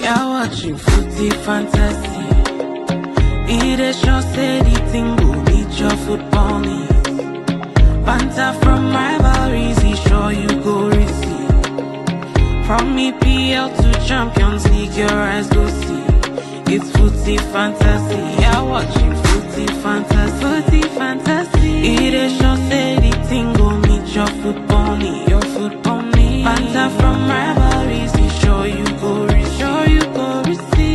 You're watching Footy Fantasy. It is your steady thing, go beat your football needs. Banter from rivalries, he sure you go receive. From EPL to Champions League, your eyes go see. It's Footy Fantasy. You're watching Footy Fantasy. Footy Fantasy. It is your steady thing, go meet your football need. Your football need. Banter from rivalries, he sure you go receive.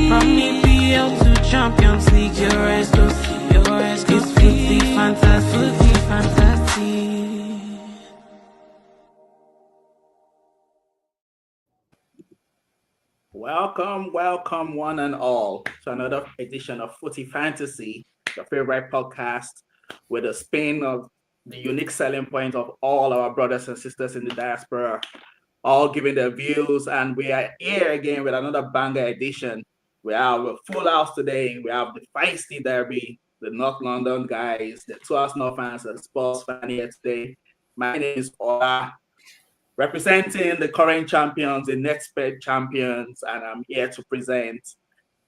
From EPL to Champions League, your eyes go see. Your eyes go see. Footy Fantasy. Footy Fantasy. Welcome, one and all, to another edition of Footy Fantasy, your favorite podcast with a spin of the unique selling point of all our brothers and sisters in the diaspora, all giving their views. And we are here again with another banger edition. We have a full house today. We have the Feisty Derby, the North London guys, the two Arsenal fans and sports fan here today. My name is Ola, representing the current champions, the next paid champions, and I'm here to present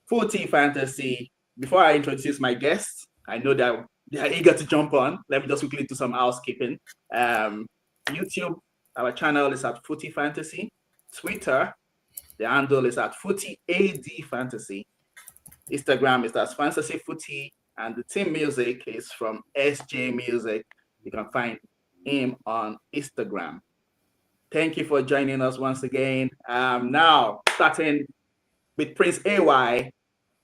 Footy Fantasy. Before I introduce my guests, I know that they are eager to jump on. Let me just quickly do some housekeeping. YouTube, our channel is at Footy Fantasy. Twitter, the handle is at Footy AD Fantasy. Instagram is at Fantasy Footy, and the team music is from SJ Music. You can find him on Instagram. Thank you for joining us once again. Now, starting with Prince AY.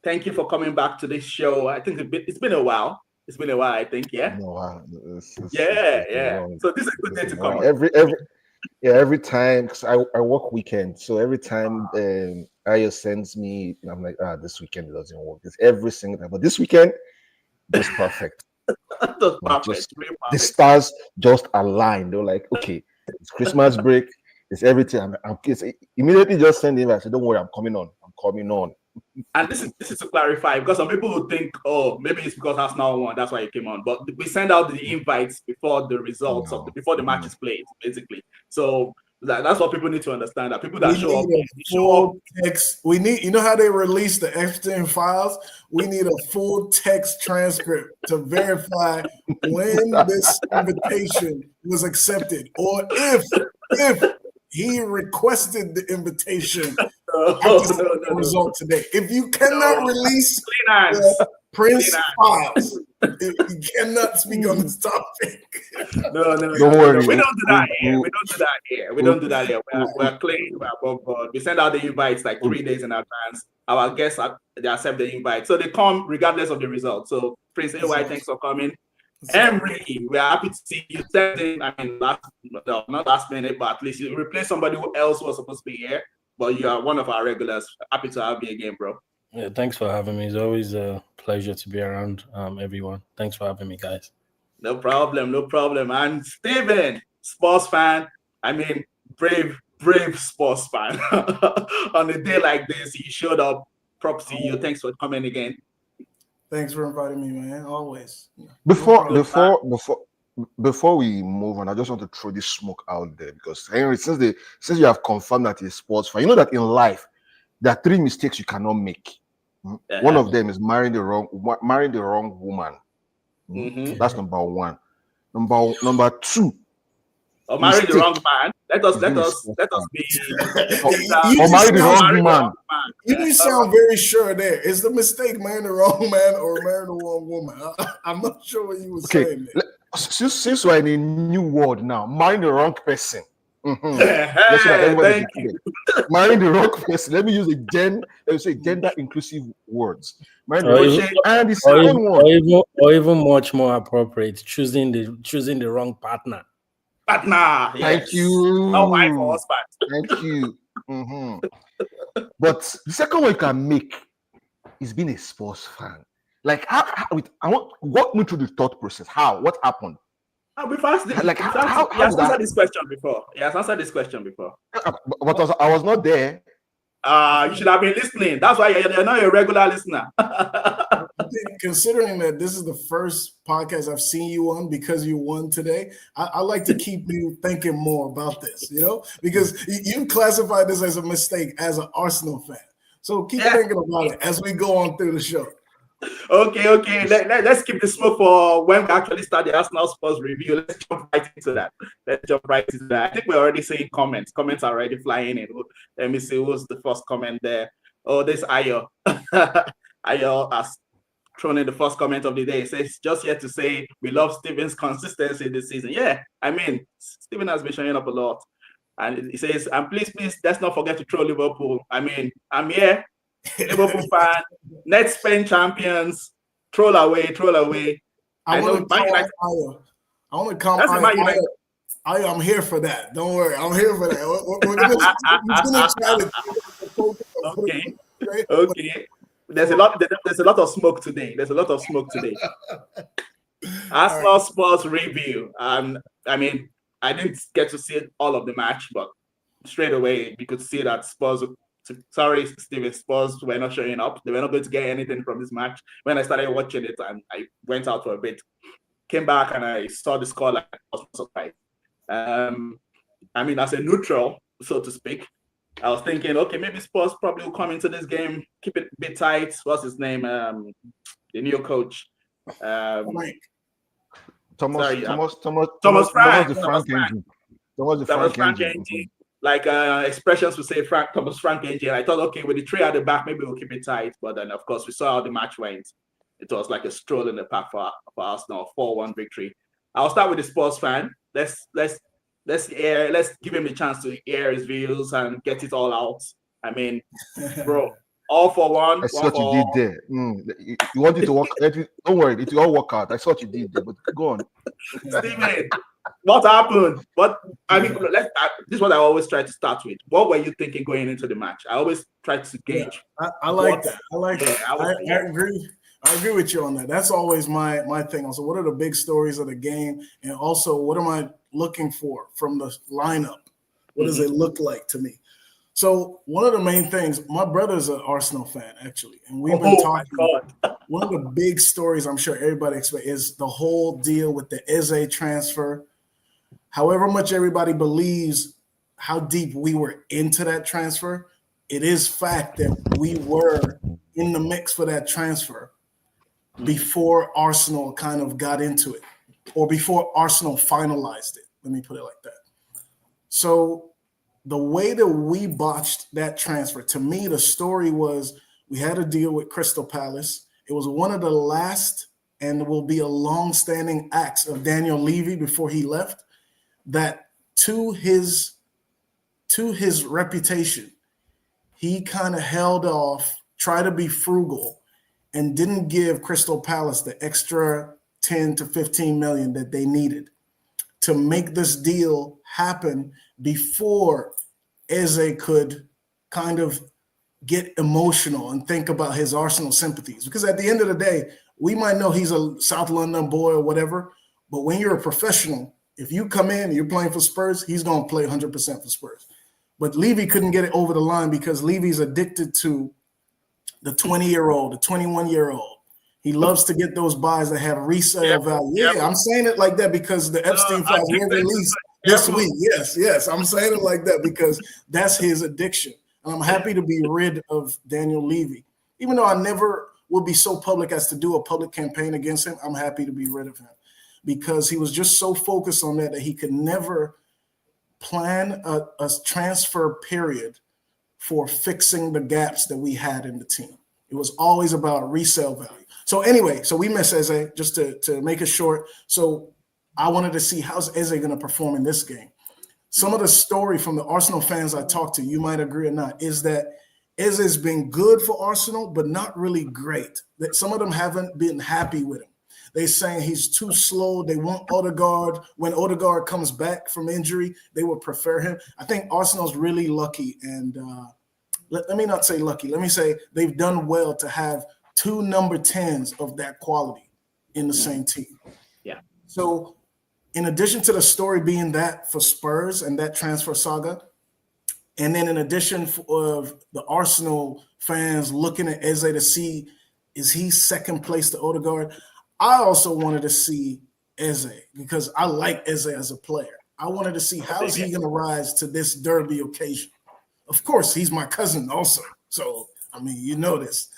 Thank you for coming back to this show. I think it's been a while. It's been a while, I think, yeah? Yeah. So this is a good day to come on. Every time, because I work weekend, so every time Ayo sends me, I'm like, this weekend doesn't work. It's every single time, but this weekend was perfect. Perfect. The stars just aligned. They're like, okay, it's Christmas break, it's everything. It's immediately just send him. I said, don't worry, I'm coming on. And this is to clarify, because some people would think, oh, maybe it's because Arsenal won, that's why you came on. But we send out the invites before the results before the match is played, basically. So that's what people need to understand. That people that show up, text. We need, you know how they release the Epstein files? We need a full text transcript to verify when this invitation was accepted, or if he requested the invitation. The result today. If you cannot release the Prince files, you cannot speak on this topic. No, don't worry. We don't do that here. We're clean. We're above board. We send out the invites like 3 days in advance. Our guests they accept the invite, so they come regardless of the result. So Prince AY, thanks for coming. Emery, we're happy to see you. Not last minute, but at least you replace somebody who else was supposed to be here. But you are one of our regulars. Happy to have you again, bro. Yeah, thanks for having me. It's always a pleasure to be around everyone. Thanks for having me, guys. No problem. And Steven, sports fan. I mean, brave sports fan. On a day like this, you showed up. Props to you. Thanks for coming again. Thanks for inviting me, man. Always. Before we move on, I just want to throw this smoke out there, because Henry, since you have confirmed that you're a sports fan, you know that in life there are 3 mistakes you cannot make. One of them is marrying the wrong woman. That's number 1. Number 2. Or marry the wrong man. Let us be. Or marry the wrong man. You didn't sound very sure there. Is the mistake marrying the wrong man or marrying the wrong woman? I'm not sure what you were saying there. Since we're in a new world now, marrying the wrong person. Thank you. Marrying the wrong person. Let me use gender inclusive words. Or even much more appropriate, choosing the wrong partner. Yes. Thank you. No wife or husband. Thank you. But the second one you can make is being a sports fan. Like, walk me through the thought process. What happened? We've asked this. Like, how he has answered this question before. But I was not there. You should have been listening. That's why you're not a regular listener. Considering that this is the first podcast I've seen you on because you won today, I like to keep you thinking more about this, because you classified this as a mistake as an Arsenal fan. So keep thinking about it as we go on through the show. Okay. Let's keep the smoke for when we actually start the Arsenal Spurs review. Let's jump right into that. I think we're already seeing comments. Comments are already flying in. Let me see who's the first comment there. Oh, this Ayo. Ayo has thrown in the first comment of the day. It says, just here to say we love Steven's consistency this season. Yeah, I mean, Steven has been showing up a lot. And he says, and please, let's not forget to throw Liverpool. I mean, I'm here. Liverpool fan, net Spain champions, troll away. I want to come. I'm here for that. Don't worry, I'm here for that. Okay. There's a lot of smoke today. Arsenal Spurs review. I mean, I didn't get to see all of the match, but straight away you could see that Spurs. Sorry, Steven, Spurs were not showing up. They were not going to get anything from this match. When I started watching it, and I went out for a bit, came back and I saw the score. Like, I was surprised. I mean, as a neutral, so to speak, I was thinking, okay, maybe Spurs probably will come into this game, keep it a bit tight. What's his name? The new coach. Thomas Frank engine. Like expressions would say Thomas Frank engine. I thought, okay, with the three at the back, maybe we'll keep it tight. But then, of course, we saw how the match went. It was like a stroll in the park for Arsenal, 4-1 victory. I'll start with the Spurs fan. Let's give him the chance to air his views and get it all out. I mean, bro, all for one. I saw what you did there. You wanted to work. Don't worry, it will all work out. I saw what you did there, but go on. Steven, what happened? But I mean, this is what I always try to start with. What were you thinking going into the match? I always try to gauge. Yeah, I like that. I agree with you on that. That's always my thing. Also, what are the big stories of the game? And also, what am I looking for from the lineup? What does it look like to me? So one of the main things, my brother's an Arsenal fan, actually. And we've been talking. One of the big stories I'm sure everybody expects is the whole deal with the Eze transfer. However much everybody believes how deep we were into that transfer, it is fact that we were in the mix for that transfer before Arsenal kind of got into it, or before Arsenal finalized it. Let me put it like that. So the way that we botched that transfer, to me, the story was we had a deal with Crystal Palace. It was one of the last and will be a long-standing acts of Daniel Levy before he left, that to his reputation, he kind of held off, tried to be frugal, and didn't give Crystal Palace the extra 10 to 15 million that they needed to make this deal happen before Eze could kind of get emotional and think about his Arsenal sympathies. Because at the end of the day, we might know he's a South London boy or whatever, but when you're a professional, if you come in and you're playing for Spurs, he's going to play 100% for Spurs. But Levy couldn't get it over the line because Levy's addicted to the 20-year-old, the 21-year-old. He loves to get those buys that have resale value. Yeah, I'm saying it like that because the Epstein files were released this week. Yes, I'm saying it like that because that's his addiction. And I'm happy to be rid of Daniel Levy. Even though I never will be so public as to do a public campaign against him, I'm happy to be rid of him because he was just so focused on that he could never plan a transfer period for fixing the gaps that we had in the team. It was always about resale value. So anyway, so we miss Eze, just to make it short. So I wanted to see how's Eze going to perform in this game. Some of the story from the Arsenal fans I talked to, you might agree or not, is that Eze has been good for Arsenal, but not really great. That some of them haven't been happy with him. They're saying he's too slow. They want Odegaard. When Odegaard comes back from injury, they would prefer him. I think Arsenal's really lucky. And let me not say lucky. Let me say they've done well to have two number 10s of that quality in the same team. Yeah. So in addition to the story being that for Spurs and that transfer saga, and then in addition of the Arsenal fans looking at Eze to see, is he second place to Odegaard? I also wanted to see Eze because I like Eze as a player. I wanted to see how is he going to rise to this derby occasion. Of course, he's my cousin also, so I mean, you know this.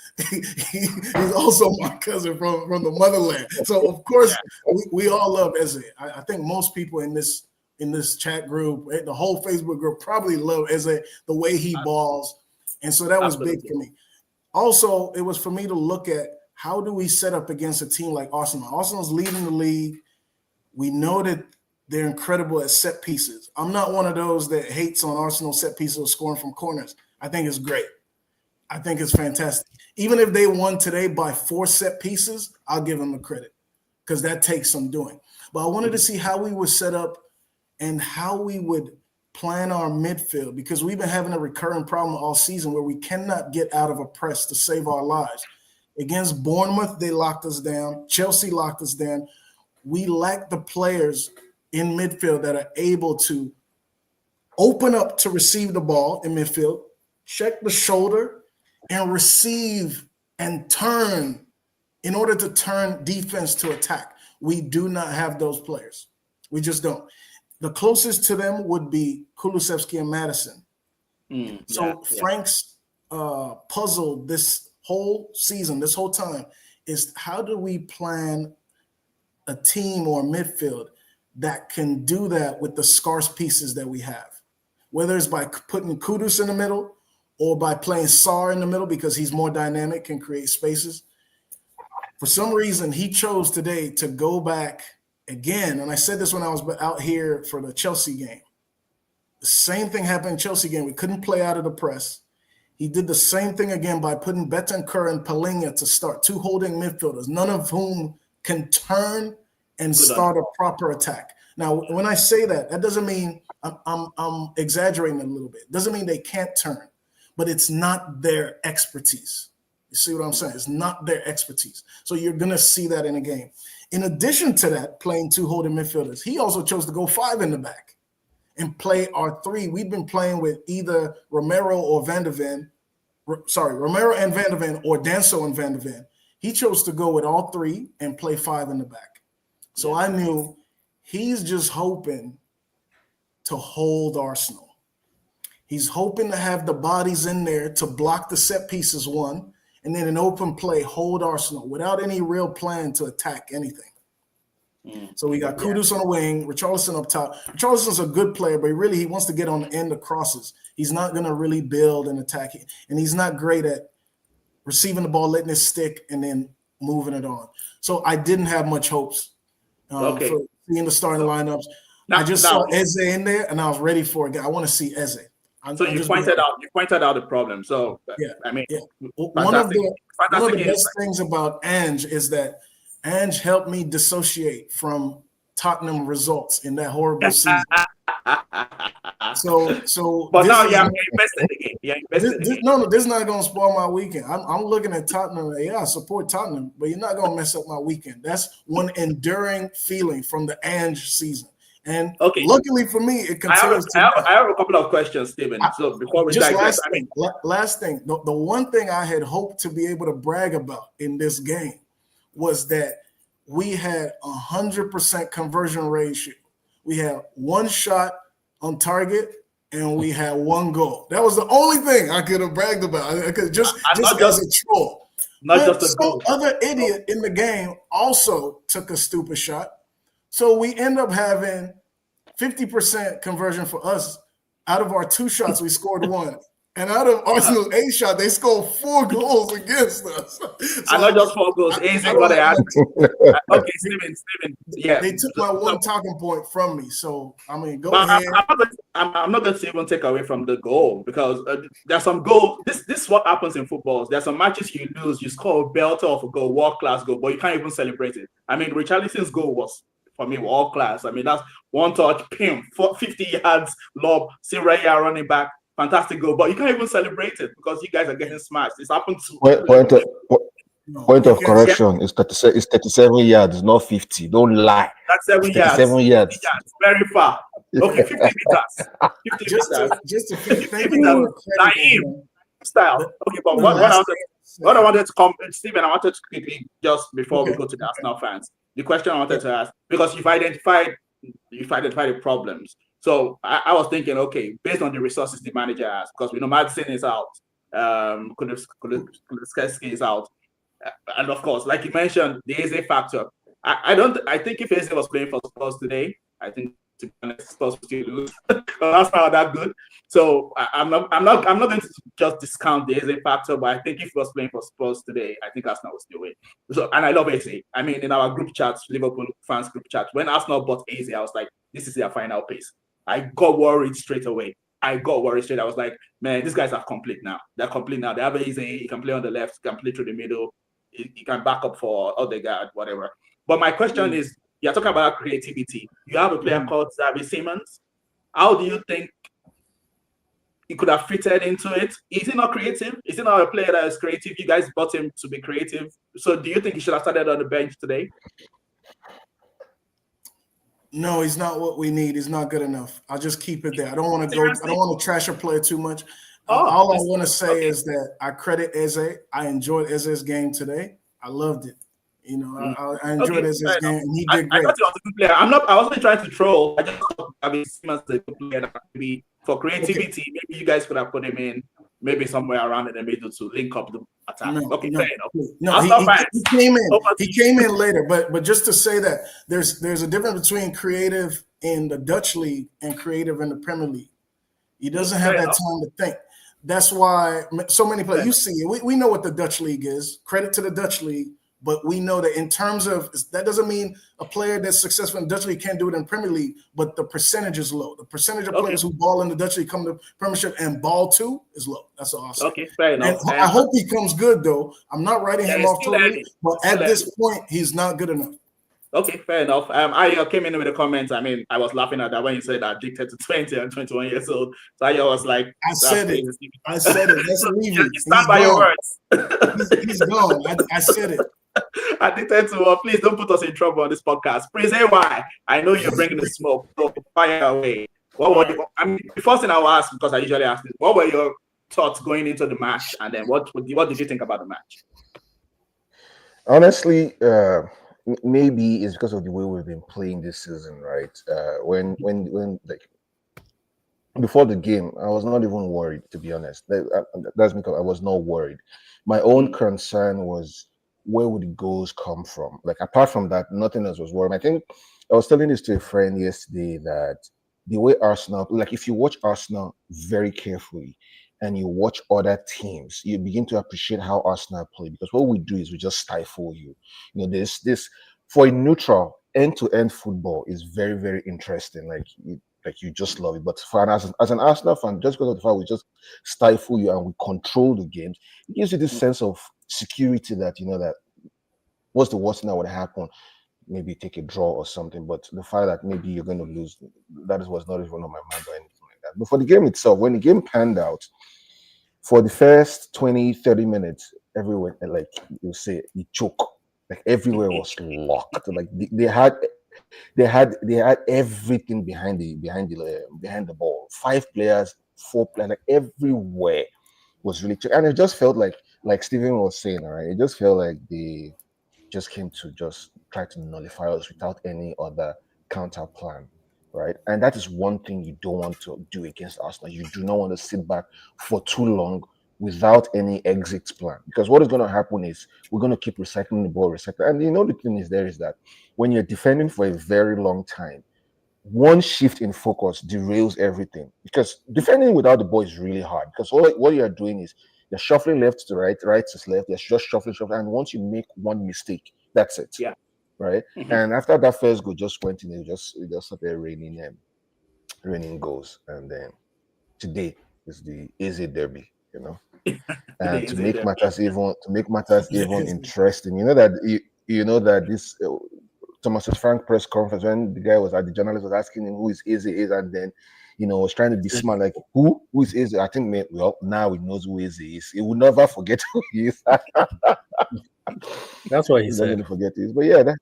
He's also my cousin from the motherland. So of course, we all love Eze. I think most people in this chat group, the whole Facebook group, probably love Eze, the way he balls, and so that was big for me. Also, it was for me to look at how do we set up against a team like Arsenal. Arsenal's leading the league. We know that they're incredible at set pieces. I'm not one of those that hates on Arsenal set pieces or scoring from corners. I think it's great. I think it's fantastic. Even if they won today by 4 set pieces, I'll give them the credit because that takes some doing. But I wanted to see how we would set up and how we would plan our midfield, because we've been having a recurring problem all season where we cannot get out of a press to save our lives. Against Bournemouth, they locked us down. Chelsea locked us down. We lack the players in midfield that are able to open up to receive the ball in midfield, check the shoulder, and receive and turn in order to turn defense to attack. We do not have those players. We just don't. The closest to them would be Kulusevski and Madison. Frank's puzzle this whole season, this whole time, is how do we plan a team or a midfield that can do that with the scarce pieces that we have, whether it's by putting Kudus in the middle or by playing Sarr in the middle because he's more dynamic, can create spaces. For some reason, he chose today to go back again, and I said this when I was out here for the Chelsea game. The same thing happened in Chelsea game. We couldn't play out of the press. He did the same thing again by putting Bentancur and Palhinha to start, 2 holding midfielders, none of whom can turn and start a proper attack. Now, when I say that, that doesn't mean I'm exaggerating a little bit. It doesn't mean they can't turn, but it's not their expertise. You see what I'm saying? It's not their expertise. So you're going to see that in a game. In addition to that, playing 2 holding midfielders, he also chose to go 5 in the back and play our 3. We've been playing with either Romero or Van de Ven. Romero and Van de Ven, or Danso and Van de Ven. He chose to go with all 3 and play 5 in the back. So I knew he's just hoping to hold Arsenal. He's hoping to have the bodies in there to block the set pieces, one, and then in open play, hold Arsenal without any real plan to attack anything. So we got Kudus on the wing, Richarlison up top. Richarlison's a good player, but he wants to get on the end of crosses. He's not going to really build and attack it. And he's not great at receiving the ball, letting it stick, and then moving it on. So I didn't have much hopes for seeing the starting lineups. I just saw Eze in there, and I was ready for it. I want to see Eze. You pointed out the problem. So one of the best things about Ange is that Ange helped me dissociate from Tottenham results in that horrible season. But now you're invested again. No, this is not going to spoil my weekend. I'm looking at Tottenham. Yeah, I support Tottenham, but you're not going to mess up my weekend. That's one enduring feeling from the Ange season. And luckily for me, it continues. I have a couple of questions, Stephen. So before we digress, last thing, the one thing I had hoped to be able to brag about in this game was that we had 100% conversion ratio. We had 1 shot on target and we had 1 goal. That was the only thing I could have bragged about. I could just as a troll. Some other idiot in the game also took a stupid shot. So we end up having 50% conversion for us. Out of our 2 shots, we scored 1. And out of Arsenal's 8 shot, they scored 4 goals against us. So not just 4 goals. Okay, Steven. Yeah. They took my one talking point from me. So, I mean, go ahead. I'm not going to even take away from the goal because there's some goals. This is what happens in football. There's some matches you lose. You score a belter of a goal, world-class goal, but you can't even celebrate it. I mean, Richarlison's goal was, for me, world-class. I mean, that's 1 touch, pim, 50 yards, lob, see right here running back. Fantastic goal, but you can't even celebrate it because you guys are getting smashed. It's happened to point of correction. It's 37 yards, not 50. Don't lie. That's 7 yards. 37 yards. Very far. Okay, 50 meters. 50 just a 50 meters. Naive style. Okay, but what I wanted to come, Stephen, I wanted to quickly, just before we go to the Arsenal fans, the question I wanted to ask, because you've identified the problems. So I was thinking, okay, based on the resources the manager has, because we know Madison is out, Kulusevski is out. And of course, like you mentioned, the Eze factor. I think if Eze was playing for Spurs today, I think to be honest, Spurs would still lose. But that's not that good. So I'm not going to just discount the Eze factor, but I think if he was playing for Spurs today, I think Arsenal will still win. So, and I love Eze. I mean, in our group chat, Liverpool fans group chat, when Arsenal bought Eze, I was like, this is their final piece. I got worried straight away. I was like, man, these guys are complete now. They're complete now. They have Eze. He can play on the left, he can play through the middle. He can back up for Odegaard, whatever. But my question is, you're talking about creativity. You have a player called Xavi Simons. How do you think he could have fitted into it? Is he not creative? Is he not a player that is creative? You guys bought him to be creative. So do you think he should have started on the bench today? No, he's not what we need. He's not good enough. I'll just keep it there. I don't want to trash a player too much. All I want to say is that I credit Eze. I enjoyed Eze's game today. I loved it. You know, I enjoyed Eze's game, and he did great. I thought he was a good player. I wasn't trying to troll. I just thought Simons is a good player that maybe for creativity, maybe you guys could have put him in maybe somewhere around in the middle to link up the attack. Fair enough. He came in later, but just to say that there's a difference between creative in the Dutch league and creative in the Premier League. He doesn't have that time to think. That's why so many players, you see it. We know what the Dutch league is. Credit to the Dutch league. But we know that in terms of, that doesn't mean a player that's successful in the Dutch league can't do it in Premier League, but the percentage is low. The percentage of players who ball in the Dutch league come to Premiership and ball too is low. That's all I'll say. Okay, fair enough. And I hope he comes good, though. I'm not writing him off totally, but at this point, he's not good enough. Okay, fair enough. I came in with the comments. I mean, I was laughing at that when you said addicted to 20 and 21 years old. So I was like, I said it. Let's leave it. You stand by your words. He's gone. I said it. Addicted to please don't put us in trouble on this podcast. Please say why. I know you're bringing the smoke. So fire away. The first thing I will ask, because I usually ask this, what were your thoughts going into the match? And then what did you think about the match? Honestly, maybe it's because of the way we've been playing this season, right? When like before the game, I was not even worried, to be honest. That's because I was not worried. My own concern was, where would the goals come from? Like, apart from that, nothing else was worrying. I think I was telling this to a friend yesterday that the way Arsenal, like if you watch Arsenal very carefully and you watch other teams, you begin to appreciate how Arsenal play, because what we do is we just stifle you. You know, this for a neutral, end-to-end football is very, very interesting. Like you just love it. But for as an Arsenal fan, just because of the fact we just stifle you and we control the games, it gives you this sense of security that, you know, that what's the worst thing that would happen? Maybe take a draw or something. But the fact that maybe you're going to lose, that was not even on my mind or anything like that. But for the game itself, when the game panned out, for the first 20, 30 minutes, everywhere, like you say, you choke. Like everywhere was locked. Like they had everything behind the ball. 5 players, 4 players, like everywhere was really checked. And it just felt like Steven was saying, all right, it just felt like they just came to just try to nullify us without any other counter plan, right? And that is one thing you don't want to do against Arsenal. You do not want to sit back for too long without any exit plan, because what is going to happen is we're going to keep recycling the ball, and you know the thing is that when you're defending for a very long time, one shift in focus derails everything, because defending without the ball is really hard, because what you're doing is you're shuffling left to right to left, you're just shuffling, and once you make one mistake, that's it. Yeah. Right. Mm-hmm. And after that first goal just went in, it just started raining goals, and then today is the Feisty Derby, you know. And to make matters even interesting, you know that this Thomas Frank press conference, when the guy was at the journalist was asking him who is Feisty, and then was trying to be smart, like who is Feisty? I think now he knows who Feisty is. He will never forget who he is. That's what he said. Doesn't forget this, but yeah.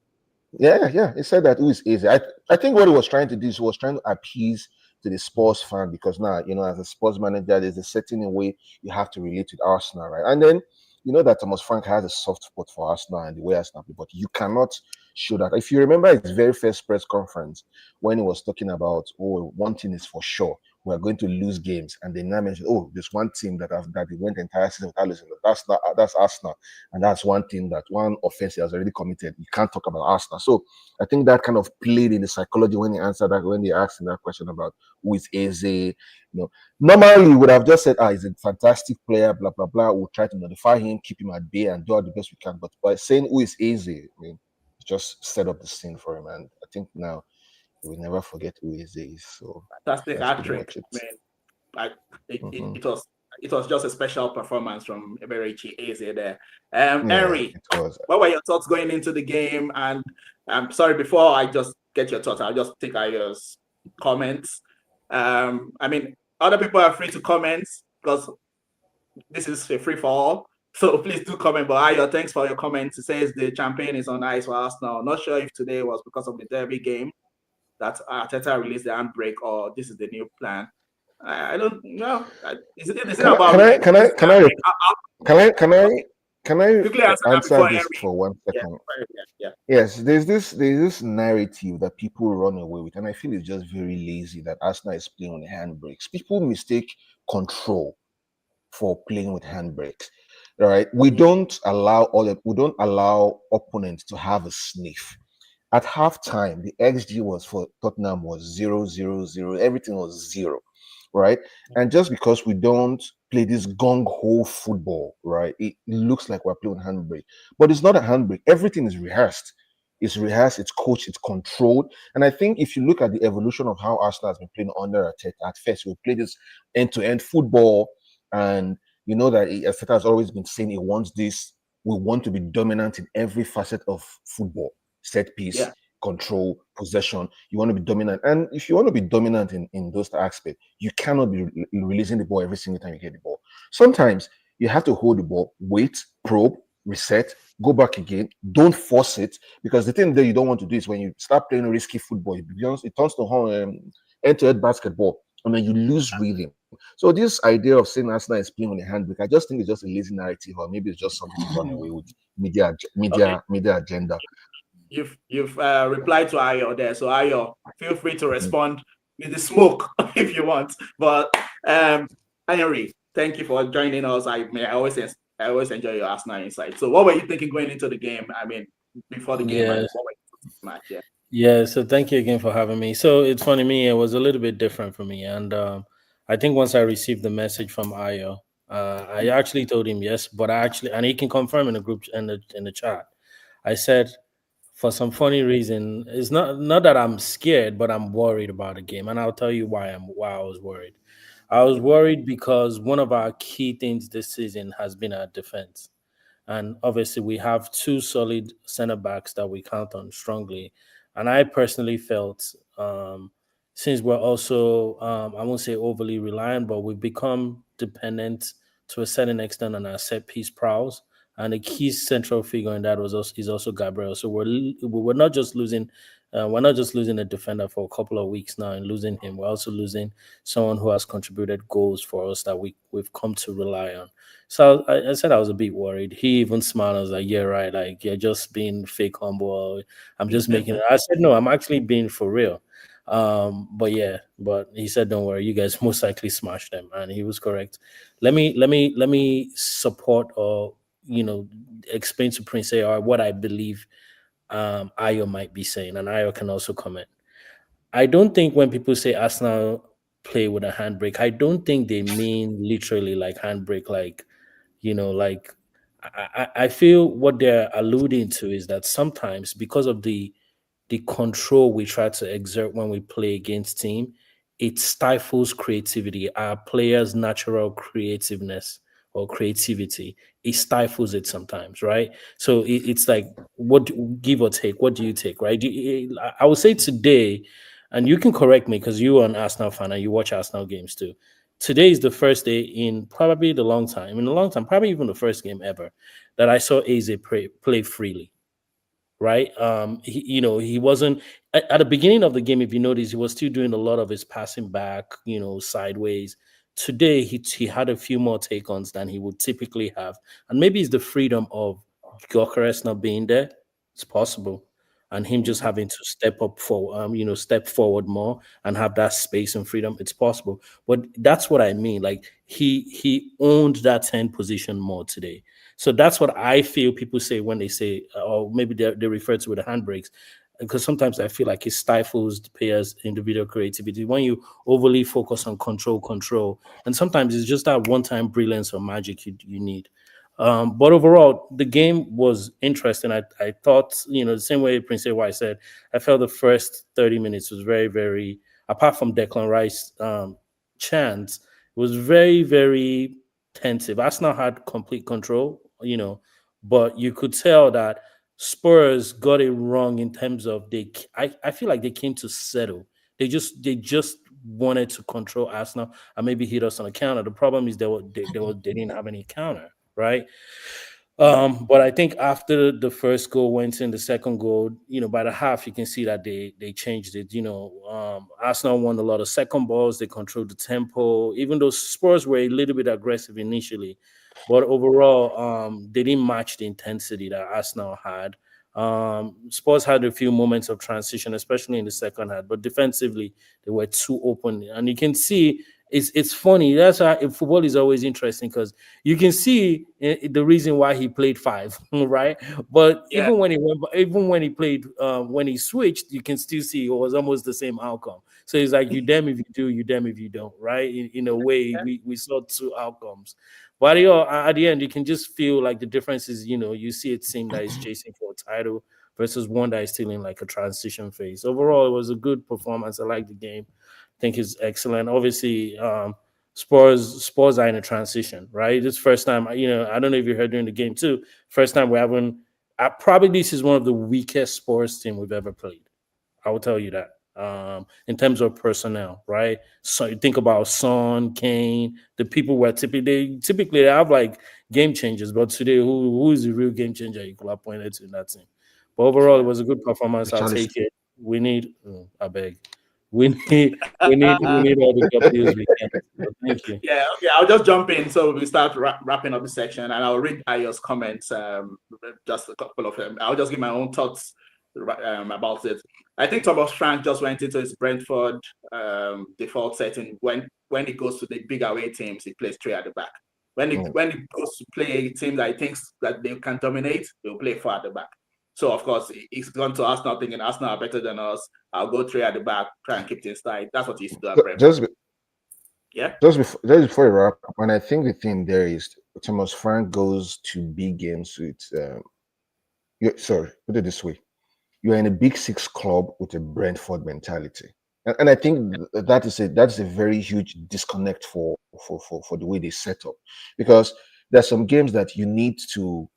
He said that who is Feisty. I think what he was trying to do is he was trying to appease to the sports fan, because now, as a sports manager, there's a certain way you have to relate with Arsenal, right? And then that Thomas Frank has a soft spot for Arsenal and the way Arsenal play, but you cannot show that. If you remember his very first press conference, when he was talking about, one thing is for sure, we're going to lose games, and they now mention, oh, there's one team that they went the entire season without losing. That's Arsenal, and that's one team that one offense has already committed. You can't talk about Arsenal. So I think that kind of played in the psychology when they answered that, when they asked him that question about who is Eze. Normally we would have just said, he's a fantastic player, blah blah blah. We'll try to notify him, keep him at bay, and do all the best we can. But by saying who is Eze, just set up the scene for him, and I think now we'll never forget who Eze is. So fantastic hat trick. It was just a special performance from Eberichi Eze there. Henry, what were your thoughts going into the game? And I'm sorry, before I just get your thoughts, I'll just take Ayo's comments. Other people are free to comment because this is a free for all. So please do comment. But Ayo, thanks for your comments. It says the champagne is on ice for Arsenal. Not sure if today was because of the Derby game that Arteta released the handbrake, or this is the new plan. I don't know. Is it about? Can I answer this for 1 second? Yeah. Yes, there's this narrative that people run away with, and I feel it's just very lazy that Arsenal is playing on the handbrakes. People mistake control for playing with handbrakes. All right, we don't allow opponents to have a sniff. At halftime, the XG was for Tottenham was 0-0-0. Everything was 0, right? And just because we don't play this gung-ho football, right, it looks like we're playing handbrake. But it's not a handbrake. Everything is rehearsed. It's rehearsed, it's coached, it's controlled. And I think if you look at the evolution of how Arsenal has been playing under Arteta, at first we play this end-to-end football, and you know that Arteta has always been saying he wants this. We want to be dominant in every facet of football. Set piece, control, possession. You want to be dominant. And if you want to be dominant in those aspects, you cannot be releasing the ball every single time you get the ball. Sometimes you have to hold the ball, wait, probe, reset, go back again. Don't force it, because the thing that you don't want to do is when you start playing risky football, it turns to end-to-end basketball, and then you lose rhythm. So this idea of saying Arsenal is playing on the handbrake, I just think it's just a lazy narrative, or maybe it's just something to run away with media agenda. You've replied to Ayo there, so Ayo, feel free to respond with the smoke if you want. But Henry, thank you for joining us. I always enjoy your Arsenal insight. So what were you thinking going into the game? Before the game, what were you thinking match? Yeah, so thank you again for having me. So it's funny, it was a little bit different for me. And I think once I received the message from Ayo, I actually told him yes, but and he can confirm in the group in the chat. I said, for some funny reason, it's not that I'm scared, but I'm worried about the game. And I'll tell you why I was worried. I was worried because one of our key things this season has been our defense. And obviously, we have two solid center backs that we count on strongly. And I personally felt, since we're also, I won't say overly reliant, but we've become dependent to a certain extent on our set piece prowess. And the key central figure in that is also Gabriel. So we're not just losing. We're not just losing a defender for a couple of weeks now and losing him. We're also losing someone who has contributed goals for us that we've come to rely on. So I said I was a bit worried. He even smiled. I was like, yeah, right. Like, you're just being fake humble. I'm just making it. I said, no, I'm actually being for real. But he said, don't worry, you guys most likely smashed them. And he was correct. Let me support or explain to Prince AR what I believe Ayo might be saying, and Ayo can also comment. I don't think when people say Arsenal play with a handbrake, I don't think they mean literally like handbrake, I feel what they're alluding to is that sometimes because of the control we try to exert when we play against team, it stifles creativity, our players' natural creativeness or creativity. It stifles it sometimes, right? So it's like, give or take, what do you take, right? I would say today, and you can correct me because you're an Arsenal fan and you watch Arsenal games too. Today is the first day in probably a long time, probably even the first game ever, that I saw Eze play freely. Right. He wasn't at the beginning of the game. If you notice, he was still doing a lot of his passing back, sideways. Today, he had a few more take-ons than he would typically have. And maybe it's the freedom of Gyökeres not being there. It's possible. and him just having to step up for step forward more and have that space and freedom. It's possible, but that's what I mean. Like he owned that 10 position more today. So that's what I feel people say when they say, or maybe they refer to it as handbrakes, because sometimes I feel like it stifles the players' individual creativity when you overly focus on control, and sometimes it's just that one-time brilliance or magic you need. But overall, the game was interesting. I thought, the same way Prince White said, I felt the first 30 minutes was very, very, apart from Declan Rice chance, it was very, very tensive. Arsenal had complete control, but you could tell that Spurs got it wrong in terms of I feel like they came to settle. They just wanted to control Arsenal and maybe hit us on a counter. The problem is they didn't have any counter, right? But I think after the first goal went in, the second goal, by the half, you can see that they changed it. Arsenal won a lot of second balls. They controlled the tempo, even though Spurs were a little bit aggressive initially. But overall, they didn't match the intensity that Arsenal had. Spurs had a few moments of transition, especially in the second half, but defensively, they were too open. And you can see it's funny. That's why football is always interesting, because you can see the reason why he played five, right? But Yeah. even when he played, when he switched, you can still see it was almost the same outcome. So it's like, you damn if you do, you damn if you don't, right? In a way, we saw two outcomes. But at the end, you can just feel like the difference is, you see a team that is chasing for a title versus one that is still in like a transition phase. Overall, it was a good performance. I like the game. I think it's excellent. Obviously, Spurs are in a transition, right? This first time, I don't know if you heard during the game too. First time we're having, probably this is one of the weakest Spurs team we've ever played. I will tell you that. In terms of personnel, right? So you think about Son, Kane, the people were typically they have like game changers, but today, who is the real game changer you could have pointed to in that team? But overall, it was a good performance. I'll Charlie, take it. We need, I beg, we need all the W's we can. So thank you. Yeah, okay. I'll just jump in. So we start wrapping up the section, and I'll read Ayo's comments. Just a couple of them. I'll just give my own thoughts about it. I think Thomas Frank just went into his Brentford default setting. When he goes to the big away teams, he plays three at the back. When he goes to play a team that he thinks that they can dominate, he'll play four at the back. So of course he's gone to Arsenal thinking Arsenal are better than us. I'll go three at the back, try and keep things tight. That's what he used to do at Brentford. Just before you wrap up, and I think the thing there is Thomas Frank goes to big games with put it this way. You're in a big six club with a Brentford mentality. And I think that's a very huge disconnect for the way they set up. Because there's some games that you need to,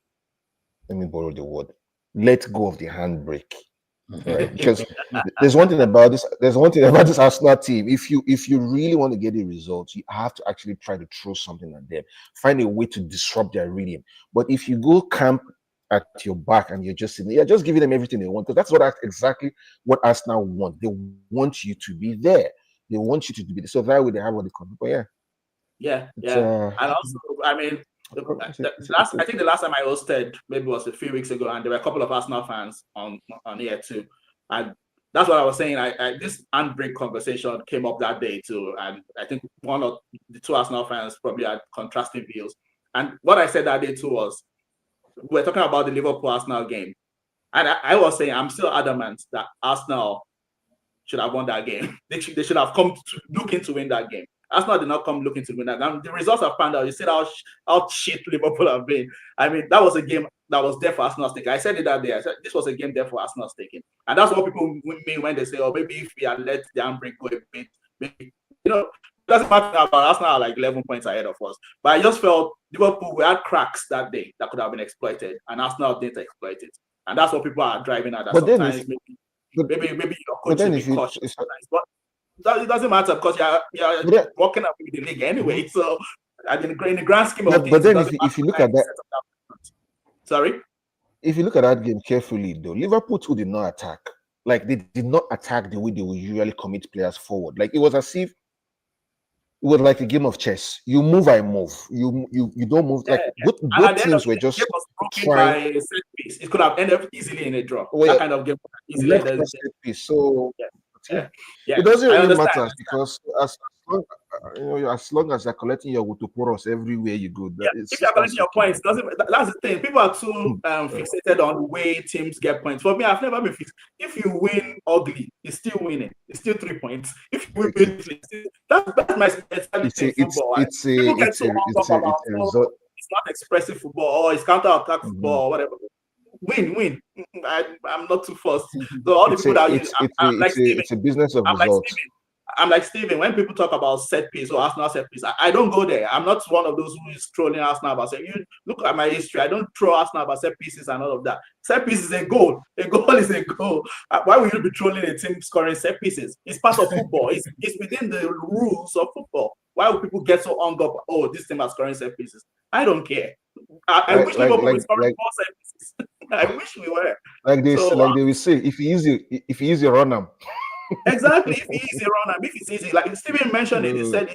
let me borrow the word, let go of the handbrake. Right? Because there's one thing about this Arsenal team. If you really want to get a result, you have to actually try to throw something at them, find a way to disrupt their rhythm. But if you go camp at your back and you're just sitting, you're just giving them everything they want, because that's exactly what Arsenal want. They want you to be there. They want you to be there. So that way they have what they call. But and also, I mean, I think the last time I hosted maybe was a few weeks ago, and there were a couple of Arsenal fans on here too, and that's what I was saying. This handbrake conversation came up that day too, and I think one of the two Arsenal fans probably had contrasting views. And what I said that day too was, we're talking about the Liverpool Arsenal game, and I was saying I'm still adamant that Arsenal should have won that game. They should have come looking to win that game. Arsenal did not come looking to win that. And the results have panned out. You see how shit Liverpool have been. I mean, that was a game that was there for Arsenal's taking. I said it that day. I said this was a game there for Arsenal's taking. And that's what people mean when they say, oh, maybe if we had let the handbrake go a bit, maybe, it doesn't matter about Arsenal are like 11 points ahead of us. But I just felt Liverpool, we had cracks that day that could have been exploited, and Arsenal didn't exploit it. And that's what people are driving at. That but sometimes maybe your coach should be cautious. But it doesn't matter, because you're walking up with the league anyway. So in the grand scheme of things, but then if you look at that, sorry, if you look at that game carefully, though, Liverpool too did not attack. Like, they did not attack the way they would usually commit players forward. Like, it was as if was like a game of chess. You move, I move. You don't move. Like both And at the end of teams were the game just was broken trying. by a set piece. It could have ended easily in a draw. Well, That kind of game easily left ended. us set piece. So Yeah, yeah, yeah. it doesn't I really understand. matter because long, as long as you're collecting your Wotoporos everywhere you go, Yeah, if you're collecting your points, that's the thing. People are too fixated on the way teams get points. For me, I've never been fixed. If you win ugly, you're still winning. It's still 3 points. If you win beautifully, that's my specialty in football. People get so hung up about it's not expressive football or it's counter-attack football or whatever. Win. I'm not too fussed. So all the people that use, I'm like Steven. It's a business of I'm like results. Steven. I'm like Steven. When people talk about set piece or Arsenal set piece, I don't go there. I'm not one of those who is trolling Arsenal about saying, you look at my history. I don't troll Arsenal about set pieces and all of that. Set piece is a goal. A goal is a goal. Why would you be trolling a team scoring set pieces? It's part of football. It's within the rules of football. Why would people get so hung up? Oh, this team is scoring set pieces. I don't care. I wish Liverpool were scoring more set pieces. I wish we were. Like they will say, if he easy, run them. Exactly. If it's easy, run and if it's easy, like Steven mentioned it, he said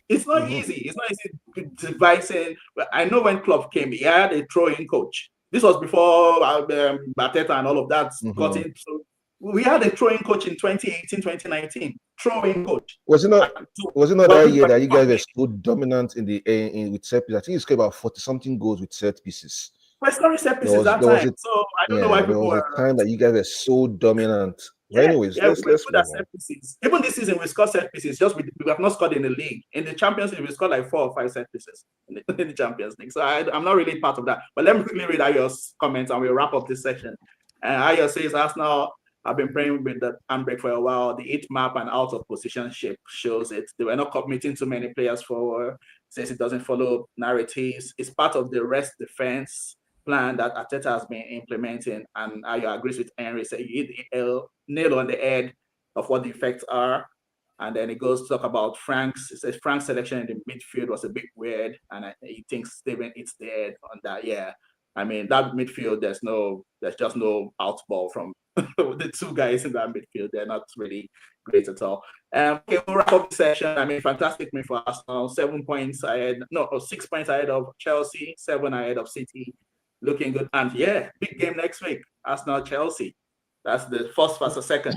it's not easy. It's not easy devising. I know when Klopp came, he had a throwing coach. This was before Arteta and all of that got in. So we had a throwing coach in 2018, 2019. Throwing coach. Was it not that year that you guys were so dominant in with set pieces? I think you scored about 40-something goals with set pieces. We're scoring set pieces that time. So I don't know why people were. There was a time that you guys were so dominant. Yeah, anyways, let's move on. Set pieces. Even this season, we scored set pieces. Just we have not scored in the league. In the Champions League, we scored like 4 or 5 set pieces in the Champions League. So I'm not really part of that. But let me quickly read Ayo's comments and we'll wrap up this section. And Ayo says, Arsenal have been playing with the handbrake for a while. The heat map and out of position shape shows it. They were not committing too many players forward since it doesn't follow narratives. It's part of the rest defense plan that Arteta has been implementing, and I agree with Henry. So you hit the nail on the head of what the effects are, and then it goes to talk about Frank's. It says Frank's selection in the midfield was a bit weird, and he thinks Steven hits the head on that. Yeah, I mean that midfield. There's just no outball from the two guys in that midfield. They're not really great at all. Okay, we'll wrap up the session. I mean, fantastic win for Arsenal. 6 points ahead of Chelsea, 7 ahead of City. Looking good. And yeah, big game next week. Arsenal Chelsea. That's the first versus second.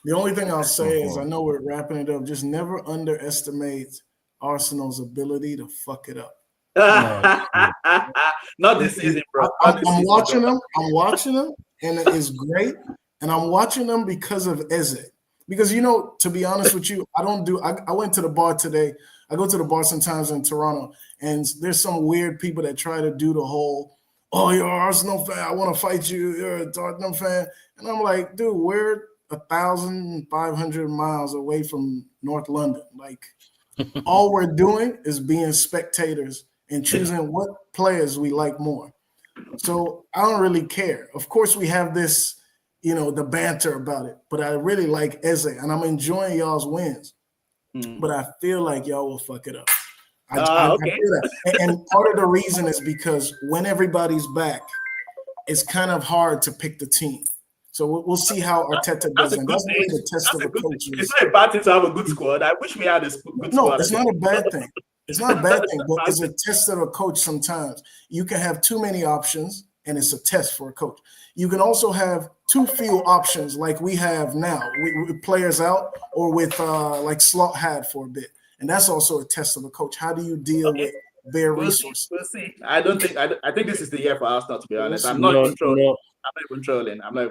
The only thing I'll say is I know we're wrapping it up. Just never underestimate Arsenal's ability to fuck it up. Not this season, bro. I'm watching them, and it is great. And I'm watching them because of Eze. Because, to be honest with you, I went to the bar today. I go to the bar sometimes in Toronto, and there's some weird people that try to do the whole, oh, you're an Arsenal fan, I want to fight you, you're a Tottenham fan. And I'm like, dude, we're 1,500 miles away from North London. Like, all we're doing is being spectators and choosing what players we like more. So I don't really care. Of course, we have this, the banter about it, but I really like Eze, and I'm enjoying y'all's wins. But I feel like y'all will fuck it up. I feel that. And part of the reason is because when everybody's back, it's kind of hard to pick the team. So we'll see how Arteta does. And that's really the test of a coach. It's not a bad thing to have a good squad. I wish we had a good squad. No, it's not a bad thing. It's not a bad thing, but it's a test of a coach sometimes. You can have too many options, and it's a test for a coach. You can also have too few options like we have now, with players out or with like Slot had for a bit. And that's also a test of a coach. How do you deal with bare resources? We'll see. I think this is the year for Arsenal, to be honest. I'm not even trolling.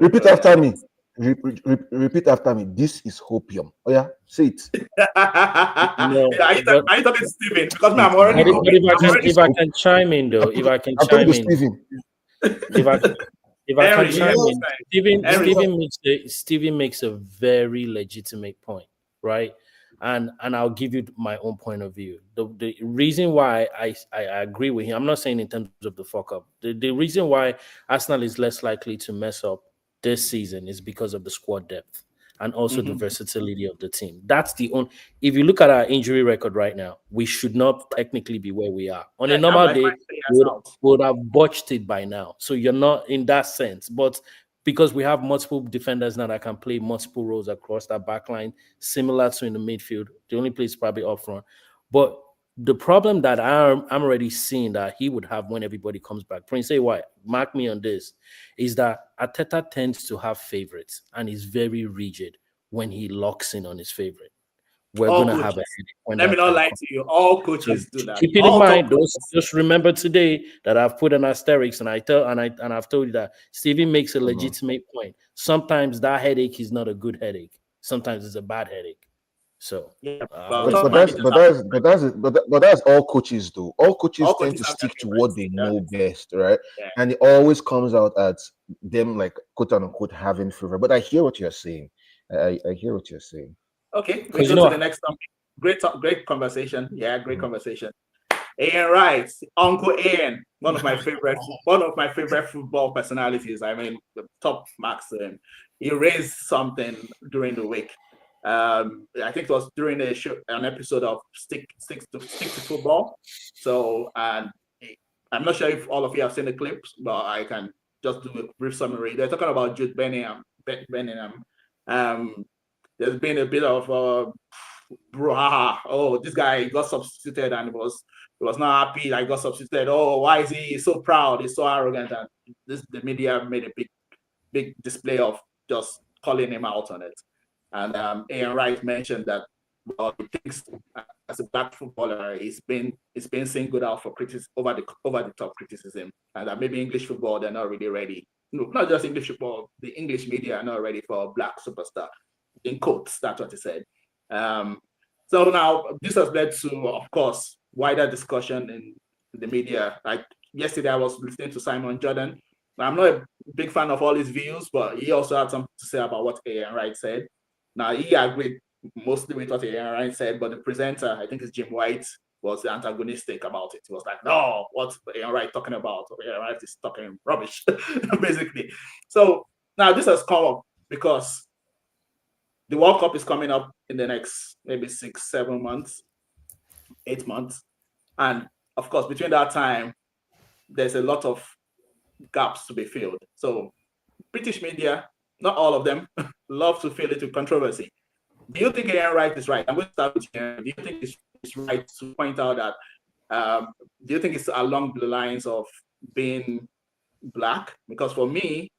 Repeat after me. Repeat after me. This is hopium. Oh yeah, say it. Are you talking to Steven? Because I'm already. If I can chime in though, if I can chime in, Steven makes a very legitimate point, right? And I'll give you my own point of view. The reason why I agree with him, I'm not saying in terms of the fuck up. The reason why Arsenal is less likely to mess up this season is because of the squad depth and also the versatility of the team. That's the only. If you look at our injury record right now, we should not technically be where we are. On a normal day, we would have botched it by now. So you're not in that sense, but because we have multiple defenders now that can play multiple roles across that back line, similar to in the midfield. The only place probably up front. But the problem that I'm already seeing that he would have when everybody comes back, Prince, say why? Mark me on this, is that Ateta tends to have favorites and is very rigid when he locks in on his favorite. We're All gonna have a coaches. headache when Let me that not time lie comes. to you. All So coaches do that. keep it in All top mind. coaches. Just remember today that I've put an asterisk, and I've told you that Stevie makes a legitimate point. Sometimes that headache is not a good headache. Sometimes it's a bad headache. So Yeah, I but just top But wanted that's to. managers but have that's different. but that's but that's all coaches do. All coaches All tend coaches to have their stick to what favorites. they Yeah. know best, right? Yeah. And it always comes out as them like quote unquote having favor. But I hear what you're saying. I hear what you're saying. Okay, we Because go to the next topic. Great conversation. Yeah, great Mhm. conversation. Ian Wright, Uncle Ian, one of my favorite football personalities. I mean, the top marks. He raised something during the week. I think it was during an episode of Stick to Football. So, and I'm not sure if all of you have seen the clips, but I can just do a brief summary. They're talking about Jude Bellingham. Bellingham. Um, there's been a bit of brouhaha. Oh, this guy got substituted and he was not happy. I got substituted. Oh, why is he so proud? He's so arrogant. And the media made a big display of just calling him out on it. And Ian Wright mentioned that he thinks as a black footballer, he's been singled out for over the top criticism, and that maybe English football they're not really ready. No, not just English football. The English media are not ready for a black superstar. In quotes, that's what he said. Um, so now this has led to, of course, wider discussion in the media. Like yesterday, I was listening to Simon Jordan. I'm not a big fan of all his views, but he also had something to say about what Ian Wright said. Now he agreed mostly with what Ian Wright said, but the presenter, I think it's Jim White, was antagonistic about it. He was like, "No, what's Ian Wright talking about? Ian Wright is talking rubbish," basically. So now this has come up because the World Cup is coming up in the next maybe 6, 7 months, 8 months. And of course, between that time, there's a lot of gaps to be filled. So British media, not all of them, love to fill it with controversy. Do you think Ian Wright is right? I'm going to start with you. Do you think it's right to point out that, do you think it's along the lines of being black? Because for me,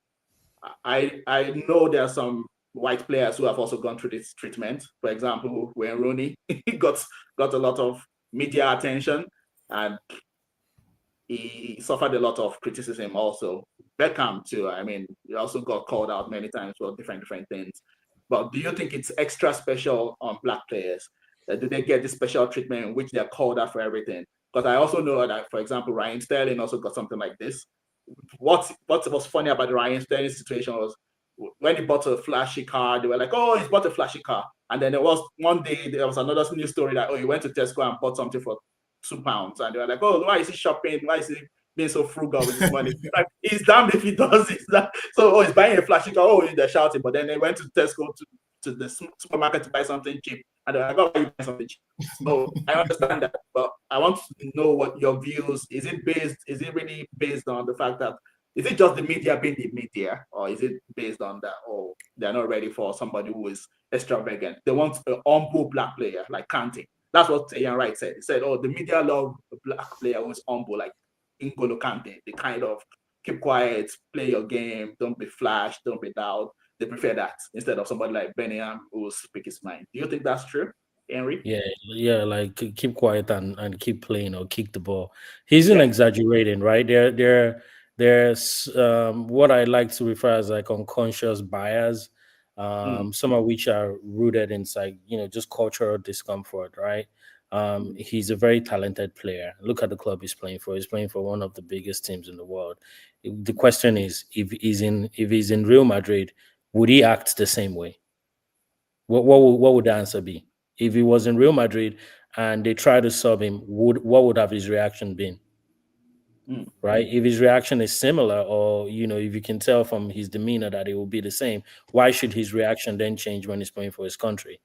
I know there are some white players who have also gone through this treatment. For example, Wayne Rooney got a lot of media attention and he suffered a lot of criticism also. Beckham too. I mean, he also got called out many times for different things. But do you think it's extra special on black players? Do they get this special treatment in which they're called out for everything? Because I also know that, for example, Ryan Sterling also got something like this. What was funny about the Ryan Sterling situation was when he bought a flashy car, they were like, "Oh, he's bought a flashy car." And then there was one day there was another news story that, "Oh, he went to Tesco and bought something for £2," and they were like, "Oh, why is he shopping? Why is he being so frugal with his money?" Like, he's damned if he does it. So, oh, he's buying a flashy car. Oh, they're shouting. But then they went to Tesco to the supermarket to buy something cheap, and they're like, "Oh, why are you buying something cheap?" So I understand that, but I want to know what your views is. Is it really based on the fact that is it just the media being the media, or is it based on that? Oh, they're not ready for somebody who is extravagant. They want an humble black player like Kante. That's what Ian Wright said. He said, "Oh, the media love a black player who's humble, like N'Golo Kante. They kind of keep quiet, play your game, don't be flash, don't be loud. They prefer that instead of somebody like Bellingham who will speak his mind." Do you think that's true, Henry? Yeah, like keep quiet and keep playing or kick the ball. He's not Yeah. exaggerating, right? There's what I like to refer as like unconscious bias, Mm, some of which are rooted in like just cultural discomfort, right? He's a very talented player. Look at the club he's playing for. He's playing for one of the biggest teams in the world. The question is, if he's in Real Madrid, would he act the same way? What would the answer be? If he was in Real Madrid and they try to sub him, what would have his reaction been? mm, Right? If his reaction is similar, or if you can tell from his demeanor that it will be the same, why should his reaction then change when he's playing for his country?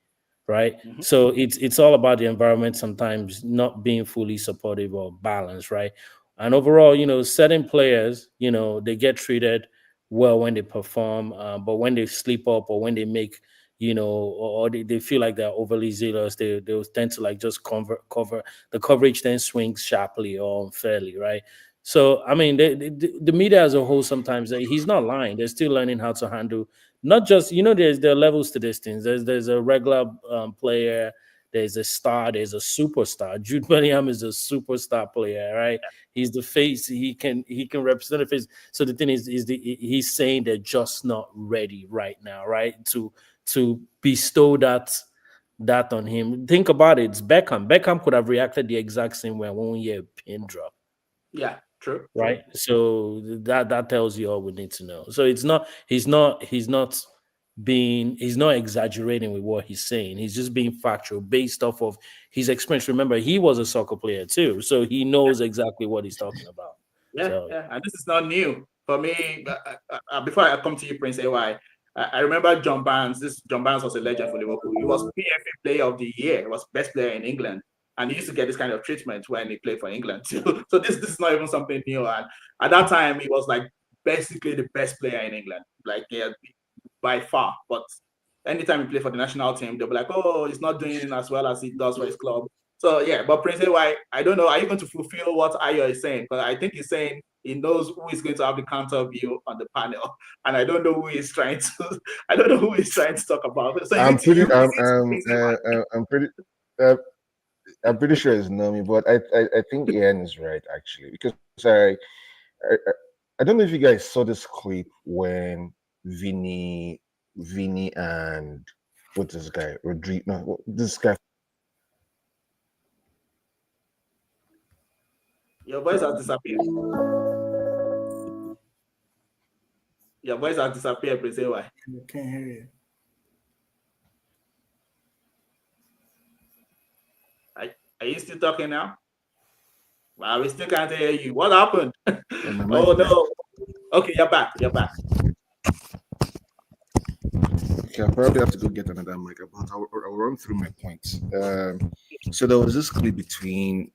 Right? mhm. So it's all about the environment sometimes not being fully supportive or balanced, right? And overall, certain players, they get treated well when they perform, but when they sleep up or when they make or they feel like they're overly zealous, they'll tend to like just cover the coverage, then swings sharply or unfairly, right? So I mean, the media as a whole sometimes he's not lying. They're still learning how to handle not just there are levels to these things. There's a regular player, there's a star, there's a superstar. Jude Bellingham is a superstar player, right? He's the face. He can represent the face. So the thing is he's saying they're just not ready right now, right? To bestow that on him. Think about it. It's Beckham. Beckham could have reacted the exact same way when we hear a pin drop. Yeah, true. Right. So that tells you all we need to know. So he's not exaggerating with what he's saying. He's just being factual based off of his experience. Remember, he was a soccer player too, so he knows exactly what he's talking about. Yeah. And this is not new for me. Before I come to you, Prince AY, I remember John Barnes. John Barnes was a legend for Liverpool. He was PFA Player of the Year. He was best player in England. And he used to get this kind of treatment when he played for England too. So this is not even something new. And at that time, he was like basically the best player in England, like by far. But anytime he played for the national team, they'll be like, "Oh, he's not doing as well as he does for his club." So yeah, but Prince AY, I don't know. Are you going to fulfill what Ayo is saying? Because I think he's saying he knows who is going to have the counter view on the panel, and I don't know who he's trying to. I don't know who he's trying to talk about. So I'm pretty sure it's Nomi, but I think Ian is right actually, because I don't know if you guys saw this clip when Vinny and what's this guy Rodrigo? No, this guy. Your voice has disappeared. Your voice has disappeared, Prince AY. I can't hear you. Are you still talking now? Well, we still can't hear you. What happened? Oh no. Okay, you're back. Okay, I probably have to go get another mic, but I'll run through my points. So there was this clip between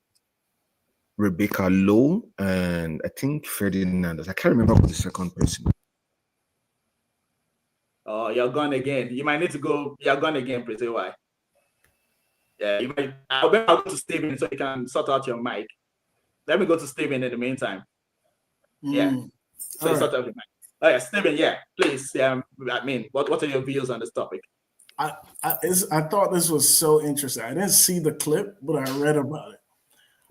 Rebecca Lowe and I think Ferdinand. I can't remember who the second person. Oh, you're gone again. You might need to go. You're gone again, Prince AY. Yeah, you might. I'll go to Steven so you can sort out your mic. Let me go to Steven in the meantime. Yeah. So sort out your mic. Oh yeah, Steven. Yeah, please. I mean, what are your views on this topic? I thought this was so interesting. I didn't see the clip, but I read about it.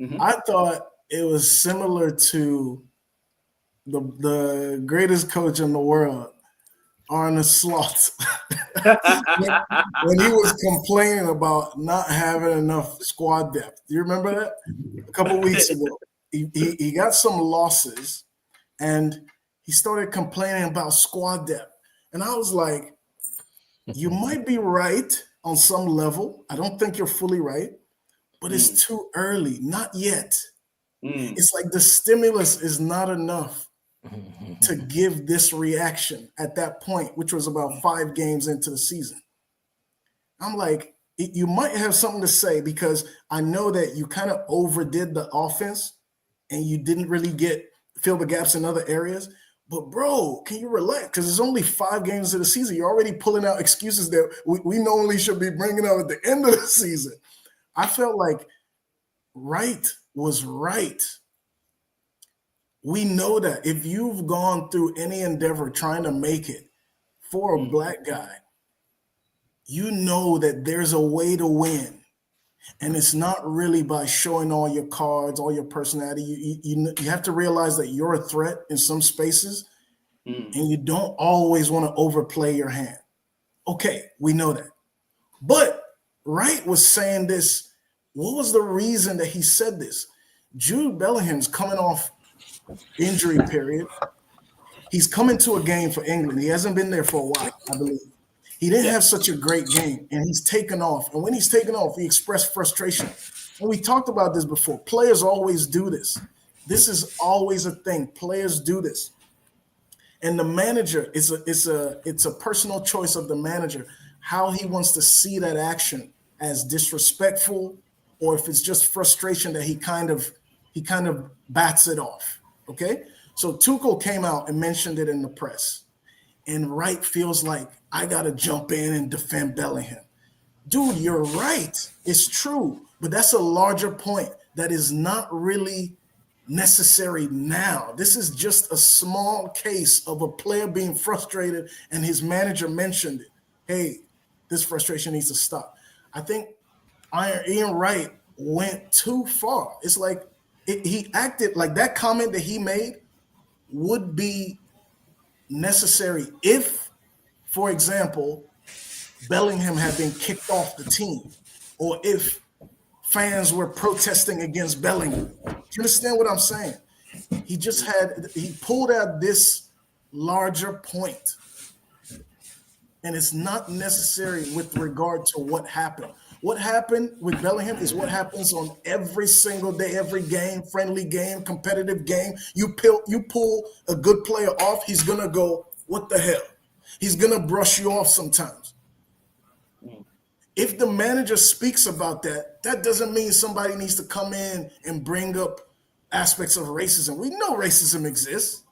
Mm-hmm. I thought it was similar to the greatest coach in the world, Arne Slot, when he was complaining about not having enough squad depth. Do you remember that? A couple weeks ago, he got some losses, and he started complaining about squad depth. And I was like, you might be right on some level. I don't think you're fully right, but it's too early. Not yet. It's like the stimulus is not enough to give this reaction at that point, which was about 5 games into the season. I'm like, you might have something to say, because I know that you kind of overdid the offense and you didn't really fill the gaps in other areas. But bro, can you relax? Because it's only 5 games of the season. You're already pulling out excuses that we normally should be bringing up at the end of the season. I felt like Wright was right. We know that if you've gone through any endeavor trying to make it for a black guy, you know that there's a way to win. And it's not really by showing all your cards, all your personality. You have to realize that you're a threat in some spaces, and you don't always want to overplay your hand. Okay, we know that. But Wright was saying this. What was the reason that he said this? Jude Bellingham's coming off injury period. He's coming to a game for England. He hasn't been there for a while, I believe. He didn't have such a great game, and he's taken off. And when he's taken off, he expressed frustration. And we talked about this before. Players always do this. This is always a thing. Players do this. And the manager, it's a personal choice of the manager, how he wants to see that action, as disrespectful, or if it's just frustration that he kind of bats it off. Okay? So Tuchel came out and mentioned it in the press. and Wright feels like I got to jump in and defend Bellingham. Dude, you're right. It's true. But that's a larger point that is not really necessary now. This is just a small case of a player being frustrated, and his manager mentioned it. Hey, this frustration needs to stop. I think Ian Wright went too far. It's like he acted like that comment that he made would be necessary if, for example, Bellingham had been kicked off the team, or if fans were protesting against Bellingham. Do you understand what I'm saying? He pulled out this larger point, and it's not necessary with regard to what happened. What happened with Bellingham is what happens on every single day, every game, friendly game, competitive game. You pull a good player off, he's going to go, what the hell? He's going to brush you off sometimes. If the manager speaks about that, that doesn't mean somebody needs to come in and bring up aspects of racism. We know racism exists,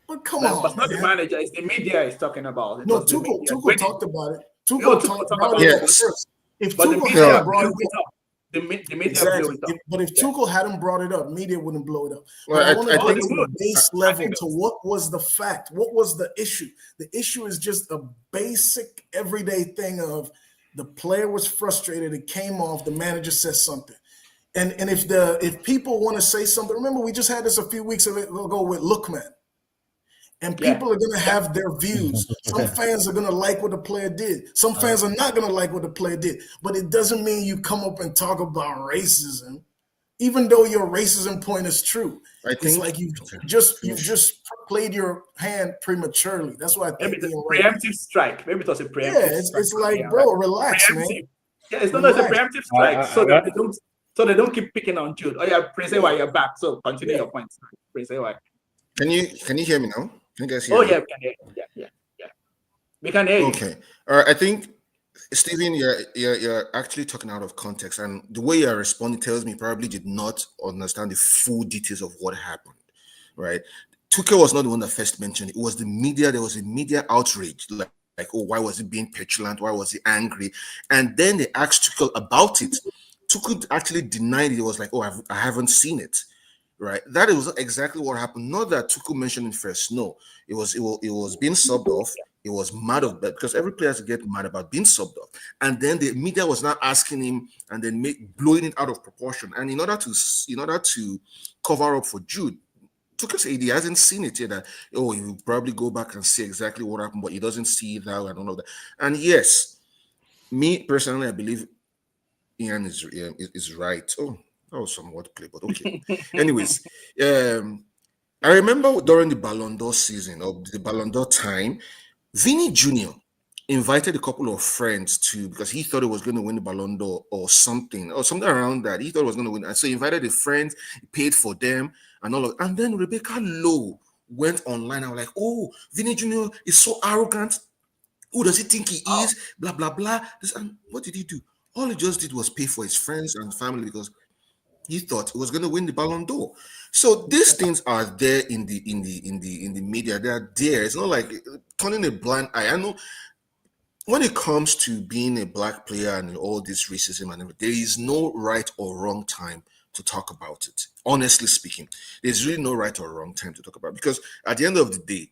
but come on. But not the manager, it's the media is talking about. No, Tuchel talked about it. Tuchel talked about it first. If but Tuchel hadn't brought it up, the media exactly. blew it up. But if Tuchel hadn't brought it up, media wouldn't blow it up. Well, I want to I get to the base level to what was the fact, what was the issue. The issue is just a basic everyday thing of the player was frustrated, it came off, the manager says something. And if people want to say something, remember we just had this a few weeks ago with Lookman. And people are going to have their views. Some fans are going to like what the player did. Some fans are not going to like what the player did. But it doesn't mean you come up and talk about racism, even though your racism point is true. It's like you just played your hand prematurely. That's why I think maybe the preemptive strike. Maybe it was a preemptive strike. It's like, bro, relax, man. Yeah, it's not a preemptive strike, so they don't keep picking on Jude. Oh yeah, praise why you're back. So continue your points. Praise why. Can you hear me now? Can you guys hear me? We can hear you. Yeah. We can hear you. Okay. All right. I think, Stephen, you're actually talking out of context, and the way you're responding tells me you probably did not understand the full details of what happened, right? Tuchel was not the one that first mentioned it. It was the media. There was a media outrage, like, oh, why was he being petulant? Why was he angry? And then they asked Tuchel about it. Tuchel actually denied it. It was like, oh, I haven't seen it. Right, that was exactly what happened. Not that Tuchel mentioned it first. No, it was being subbed off. It was mad of that because every player has to get mad about being subbed off. And then the media was not asking him, and then blowing it out of proportion. And in order to cover up for Jude, Tuchel said he hasn't seen it yet. That he will probably go back and see exactly what happened, but he doesn't see it now and all of that. And yes, me personally, I believe Ian is right. That was somewhat play, but okay. Anyways, I remember during the Ballon d'Or season or the Ballon d'Or time, Vinny Jr. invited a couple of friends because he thought he was going to win the Ballon d'Or or something around that. He thought he was going to win, and so he invited his friends, he paid for them, and all of. And then Rebecca Lowe went online. I was like, "Oh, Vinny Jr. is so arrogant. Who does he think he is? Blah blah blah." And what did he do? All he just did was pay for his friends and family because he thought he was going to win the Ballon d'Or. So these things are there in the media. They are there. It's not like turning a blind eye. I know when it comes to being a black player and all this racism and everything, there is no right or wrong time to talk about it. Honestly speaking, there's really no right or wrong time to talk about it because at the end of the day,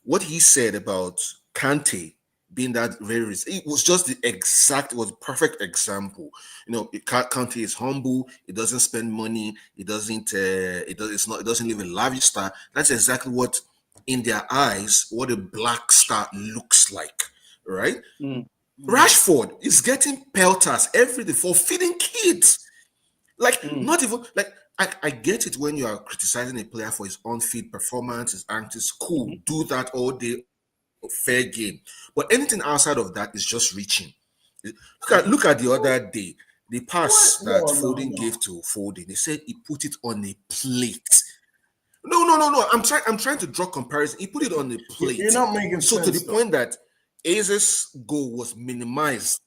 what he said about Kante being that it was just it was a perfect example. Kante is humble. He doesn't spend money. He doesn't live a lavish style. That's exactly what, in their eyes, what a black star looks like, right? Rashford is getting pelters every day for feeding kids. Not even like I get it when you are criticizing a player for his on-field performance, his antics. Cool, do that all day. Fair game, but anything outside of that is just reaching. Look at the other day, the pass that Foden gave to Foden. They said he put it on a plate. No. I'm trying to draw comparison. He put it on a plate. You're not making sense. So to the point that Aze's goal was minimized.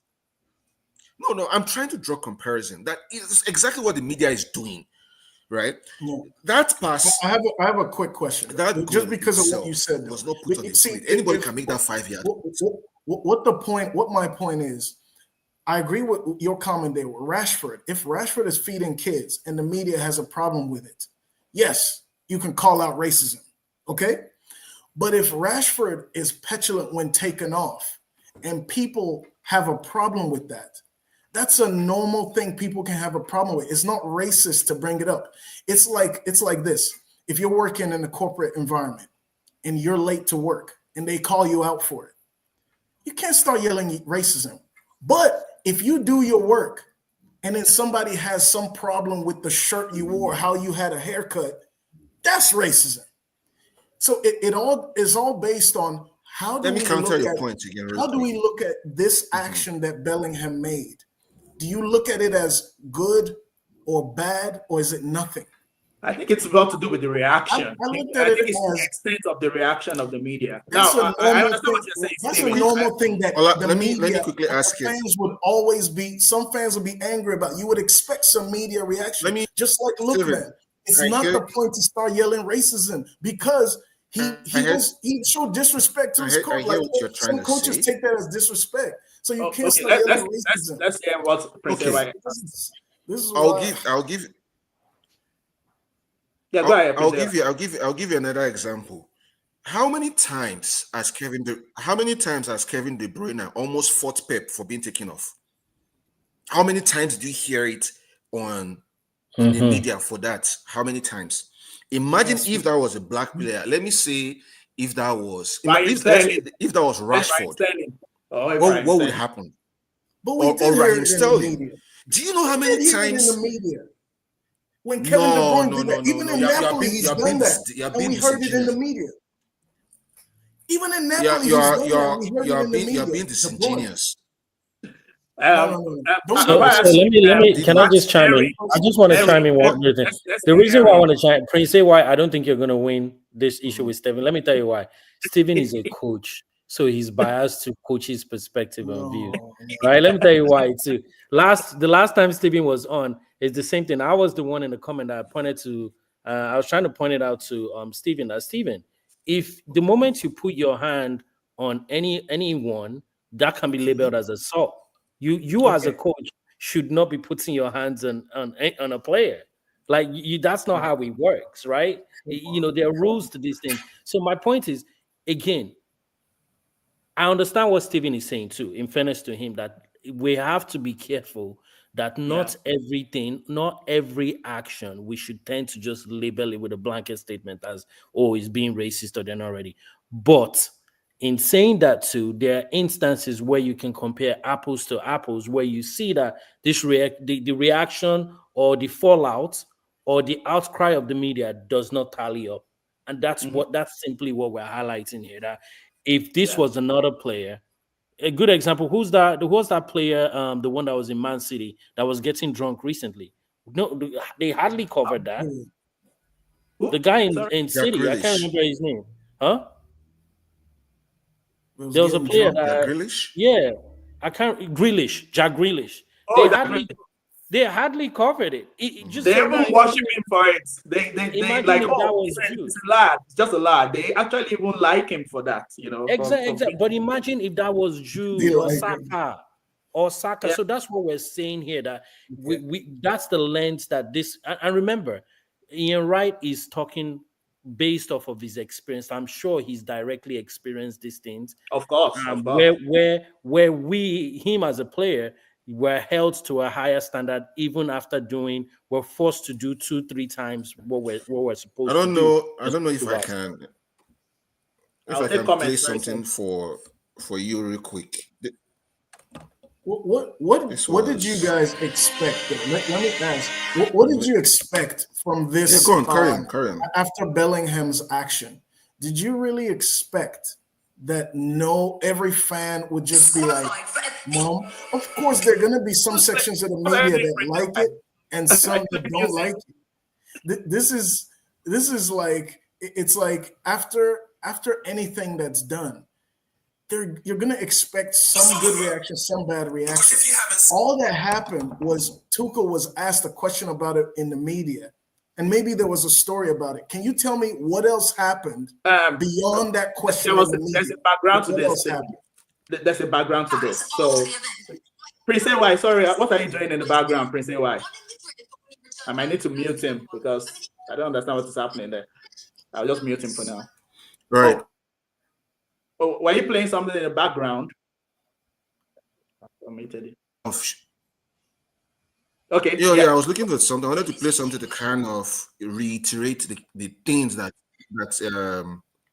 No. I'm trying to draw comparison. That is exactly what the media is doing. right? No. That pass. I have a quick question. That Just because of what you said, was not put on the see, plate. Anybody can make that 5 yard. What my point is, I agree with your comment there with Rashford. If Rashford is feeding kids and the media has a problem with it, yes, you can call out racism, okay? But if Rashford is petulant when taken off and people have a problem with that, that's a normal thing people can have a problem with. It's not racist to bring it up. It's like this. If you're working in a corporate environment and you're late to work and they call you out for it, you can't start yelling racism. But if you do your work and then somebody has some problem with the shirt you wore, how you had a haircut, that's racism. So it all is all based on how do we counter your point again. How do we look at this action that Bellingham made? Do you look at it as good or bad, or is it nothing? I think it's got to do with the reaction. I think it's the extent of the reaction of the media. Now, I understand what you're saying. That's a normal thing that let me quickly ask you. Fans would always be, some fans would be angry about. You would expect some media reaction. Just like Lookman. It's not the point to start yelling racism because he showed disrespect to his coach. Like some coaches take that as disrespect. So you can't start yelling racism. Let's hear what President White. This is I'll give. Yeah, go ahead. I'll give you another example. How many times has Kevin De Bruyne almost fought Pep for being taken off? How many times do you hear it on in the media for that? How many times? Imagine if that was a black player. Let me say if that was if that was Rashford. What would happen? But we did hear it in the media. Do you know how many times in the media? When Kevin De Bruyne did that, even in Napoli, he's done that, and we heard it in the media. Even in Napoli, he's done that. We heard it in the media. You're being disingenuous. No. So let me. Can I just chime in? I just want to chime in one thing. The reason why I want to chime, Prince, say why I don't think you're going to win this issue with Steven. Let me tell you why. Steven is a coach, so he's biased to coach's perspective and view. Right? Let me tell you why too. The last time Steven was on, it's the same thing. I was the one in the comment that I pointed to. I was trying to point it out to Steven. That Steven, if the moment you put your hand on anyone, that can be labeled as assault. You as a coach should not be putting your hands on a player. Like that's not how it works, right? There are rules to these things. So my point is, again, I understand what Steven is saying too, in fairness to him, that we have to be careful that not every action we should tend to just label it with a blanket statement as, oh, it's being racist or they're not ready. But in saying that too, there are instances where you can compare apples to apples, where you see that the reaction or the fallout or the outcry of the media does not tally up. And that's that's simply what we're highlighting here. That if this was another player, a good example, who's that player, the one that was in Man City that was getting drunk recently? No, they hardly covered that. The guy in City, I can't remember his name. Huh? There was a player that Grealish? Yeah, Jack Grealish. They hardly covered it. They even worship him for it. They like, it's a lad. It's just a lad. They actually even like him for that, Exactly. But imagine if that was Jude or Saka. Yeah. So that's what we're saying here. That we that's the lens that this. And remember, Ian Wright is talking based off of his experience. I'm sure he's directly experienced these things. Of course. Where him as a player, we're held to a higher standard even after we're forced to do 2-3 times what we're supposed to do. I don't know if I can play something for you real quick. What did you guys expect? Let me ask. What did you expect from this? Yeah, carry on. After Bellingham's action, did you really expect that every fan would just be like, "Mom"? Of course, there are going to be some sections of the media that like it and some that don't like it. This is like, it's like after anything that's done, you're going to expect some good reaction, some bad reaction. All that happened was Tuchel was asked a question about it in the media, and maybe there was a story about it. Can you tell me what else happened beyond that question? There's a background to this. There's a background to this. So, Prince AY, sorry, what are you doing in the background, Prince AY? I might need to mute him because I don't understand what is happening there. I'll just mute him for now. Right. Oh, were you playing something in the background? I muted it. Okay. Yeah, I was looking for something. I wanted to play something to kind of reiterate the things that what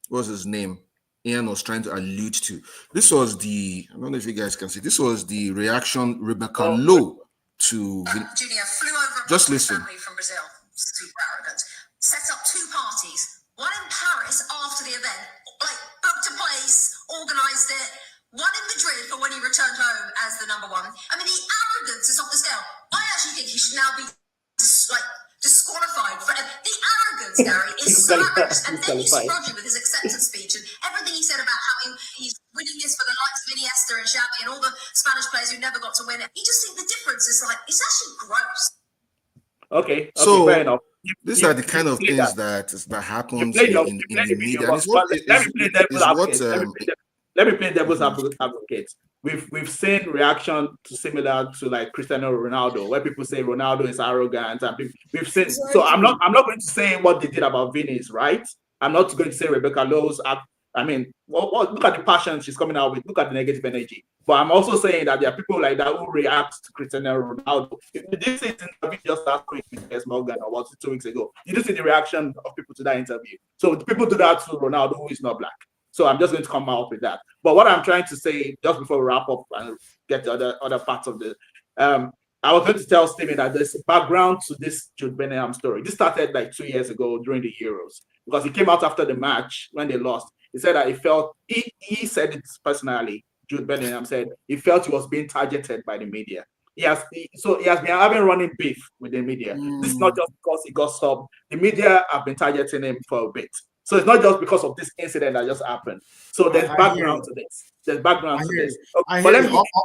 was his name? Ian was trying to allude to. This was I don't know if you guys can see, this was the reaction Rebecca Lowe to Junior flew over just listen. Family from Brazil, super arrogant, set up 2 parties, one in Paris after the event, like booked a place, organized it, one in Madrid for when he returned home as the number 1. I mean, the arrogance is off the scale. I actually think he should now be disqualified for the arrogance. Gary is so arrogant, and then you see Roger with his acceptance speech and everything he said about how he's winning this for the likes of Iniesta and Xavi and all the Spanish players who never got to win it. You just think the difference is like it's actually gross. Okay, so fair enough. These are the kind of things that happens in the media. Let me play devil's advocate. We've seen reaction similar to like Cristiano Ronaldo, where people say Ronaldo is arrogant, and we've seen. So I'm not going to say what they did about Vini is right. I'm not going to say Rebecca Lowe's act. I mean, look at the passion she's coming out with. Look at the negative energy. But I'm also saying that there are people like that who react to Cristiano Ronaldo. This is interview just last week with Piers Morgan, or was it 2 weeks ago? You just see the reaction of people to that interview. So people do that to Ronaldo, who is not black. So I'm just going to come out with that. But what I'm trying to say, just before we wrap up and get the other parts of the, I was going to tell Stephen that there's a background to this Jude Bellingham story. This started like 2 years ago during the Euros, because he came out after the match when they lost. He said that he said it personally. Jude Bellingham said he felt he was being targeted by the media. He has been having running beef with the media. This is not just because he got subbed. The media have been targeting him for a bit. So it's not just because of this incident that just happened. So there's background to this. There's background to this. Okay,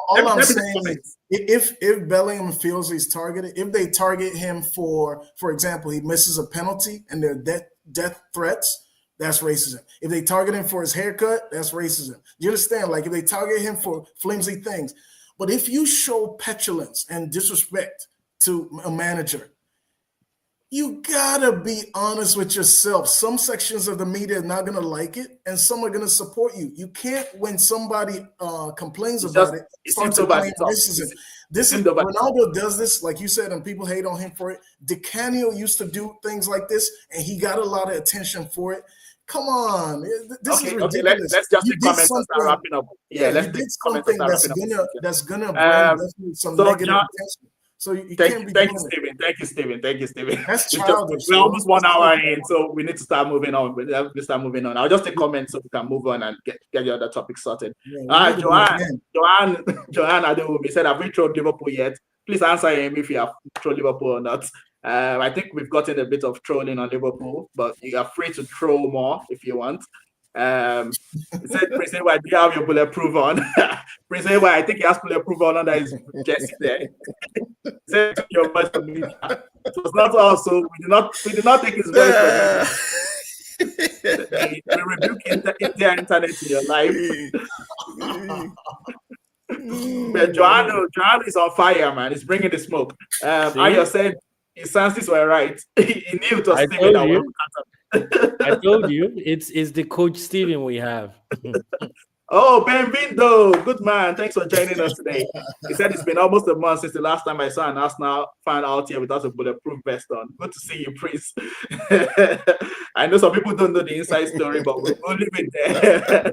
all I'm saying is, if Bellingham feels he's targeted, if they target him for example, he misses a penalty and they're death threats, that's racism. If they target him for his haircut, that's racism. You understand? Like if they target him for flimsy things. But if you show petulance and disrespect to a manager, you gotta be honest with yourself. Some sections of the media are not gonna like it, and some are gonna support you. You can't, when somebody complains about it, start to blame racism. Ronaldo does this, like you said, and people hate on him for it. Di Canio used to do things like this, and he got a lot of attention for it. Come on, this is ridiculous. Let's just comments and start wrapping up. Yeah, let's did something that's gonna bring some negative attention. So you can't be. Thank you, Stephen. That's childish. We're almost 1 hour in, so we need to start moving on. I'll just take comments so we can move on and get the other topic sorted. Yeah, Joanne Adewumi said, "Have we trolled Liverpool yet? Please answer him if you have trolled Liverpool or not." I think we've gotten a bit of trolling on Liverpool, but you are free to troll more if you want. He said, Prince AY, do you have your bulletproof on? Prince AY, I think he has bulletproof on under his chest there. Say your voice to me. It was not also, we did not take his voice from him. We rebuke India internet in your life. But Joanne is on fire, man. He's bringing the smoke. Ayo said his senses were right. He knew it was Stephen that was I told you, it's the coach Steven we have. Oh, Benvindo, good man. Thanks for joining us today. He said it's been almost a month since the last time I saw an Arsenal fan out here without a bulletproof vest on. Good to see you, Prince. I know some people don't know the inside story, but we'll leave it there.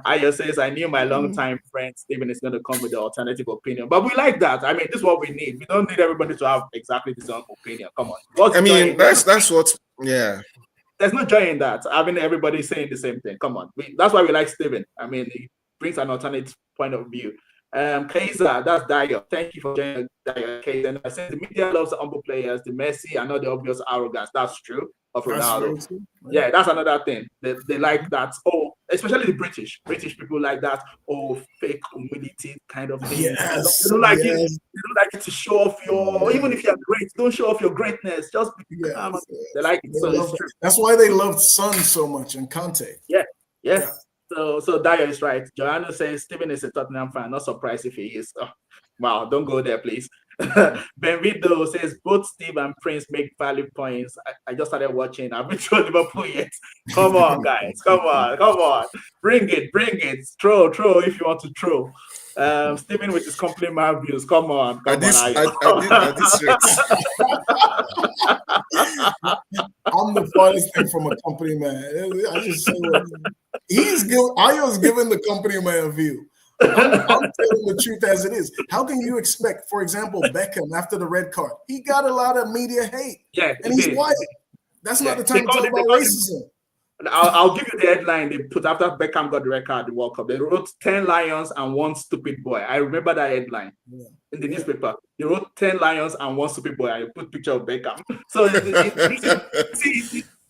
Aya says, I knew my longtime friend Stephen is going to come with the alternative opinion. But we like that. I mean, this is what we need. We don't need everybody to have exactly the same opinion. Come on. That's what, yeah. There's no joy in that. Having everybody saying the same thing. Come on. That's why we like Stephen. I mean, he brings an alternate point of view. Kaiser, that's Dio. Thank you for joining Dio. Kaiser. And I said the media loves the humble players, the Messi, and not the obvious arrogance. That's true of Ronaldo. Yeah, that's another thing. They like that. Oh, especially the British people like that, fake humility kind of thing. Yes, they don't like it. yes. They don't like it to show off even if you're great, don't show off your greatness. Just be calm. They like it. So it's true. That's why they loved Son so much and Conte. Yeah. So Dyer is right. Joanna says Stephen is a Tottenham fan. Not surprised if he is. Oh, wow, don't go there, please. Benvido says both Steve and Prince make valid points. I just started watching. I haven't shown Liverpool yet. Come on, guys. Come on. Bring it. Throw if you want to throw. Stephen with his compliment views. Come on. At this rate. I'm the farthest thing from a company man. I just say Ayo's giving the company man a view. I'm telling the truth as it is. How can you expect, for example, Beckham after the red card? He got a lot of media hate. Yeah, and he's white. That's not the time to talk about racism. I'll give you the headline they put after Beckham got the red card at the World Cup. They wrote 10 lions and 1 stupid boy. I remember that headline in the newspaper. They wrote 10 lions and 1 stupid boy. I put picture of Beckham. So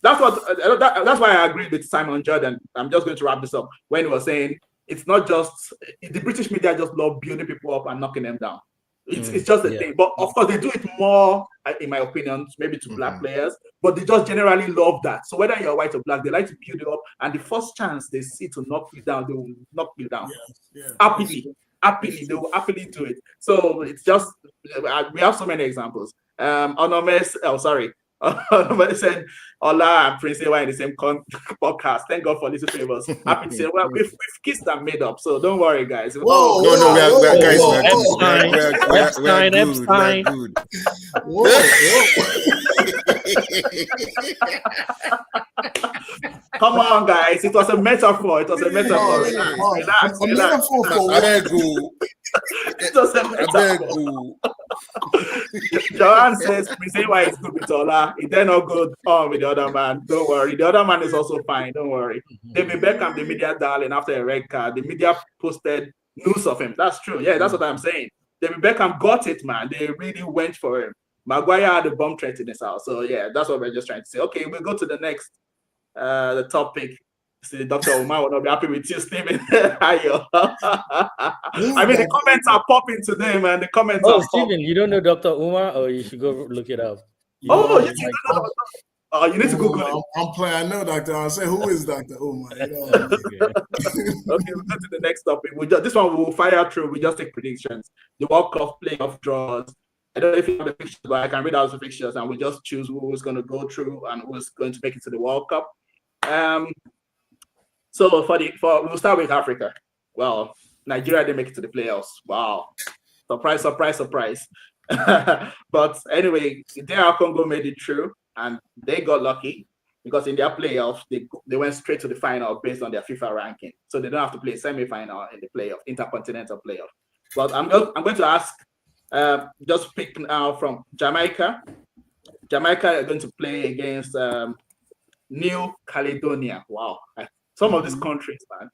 that's why I agreed with Simon Jordan. I'm just going to wrap this up when he was saying it's not just the British media just love building people up and knocking them down. It's just a thing. But of course, they do it more, in my opinion, maybe to black players, but they just generally love that. So whether you're white or black, they like to build it up. And the first chance they see to knock you down, they will knock you down. Happily. They will happily do it. So it's just, we have so many examples. Nobody said Ola and Prince Ewa in the same podcast. Thank God for little favors. Happy to say, well, we've kissed and made up, so don't worry, guys. Whoa, we're guys. We're good. Come on, guys. It was a metaphor. Relax. It was a metaphor. Joanne says Prince Ewa is good with Ola. He then not good on with the other man. Don't worry. The other man is also fine. Don't worry. David Beckham, the media darling, after a red card, the media posted news of him. That's true. Yeah, that's what I'm saying. David Beckham got it, man. They really went for him. Maguire had a bomb threat in his house. So yeah, that's what we're just trying to say. Okay, we'll go to the next the topic. See, Dr. Umar will not be happy with you, Stephen. I mean, the comments are popping today, man. The comments are Stephen, popping. You don't know Dr. Umar, or you should go look it up. You need to Google it. I'm playing. I know Dr. I say, who is Dr. Umar? Okay, we'll go to the next topic. This one we'll fire through. We just take predictions. The World Cup playoff draws. I don't know if you have the fixtures, but I can read out the fixtures and we just choose who's going to go through and who's going to make it to the World Cup. So we'll start with Africa. Well, Nigeria didn't make it to the playoffs. Wow. Surprise. But anyway, DR Congo made it through and they got lucky because in their playoff, they went straight to the final based on their FIFA ranking. So they don't have to play semi-final in the playoff, intercontinental playoff. But I'm going to ask, just pick now from Jamaica. Jamaica are going to play against New Caledonia. Wow. Some of these countries, man.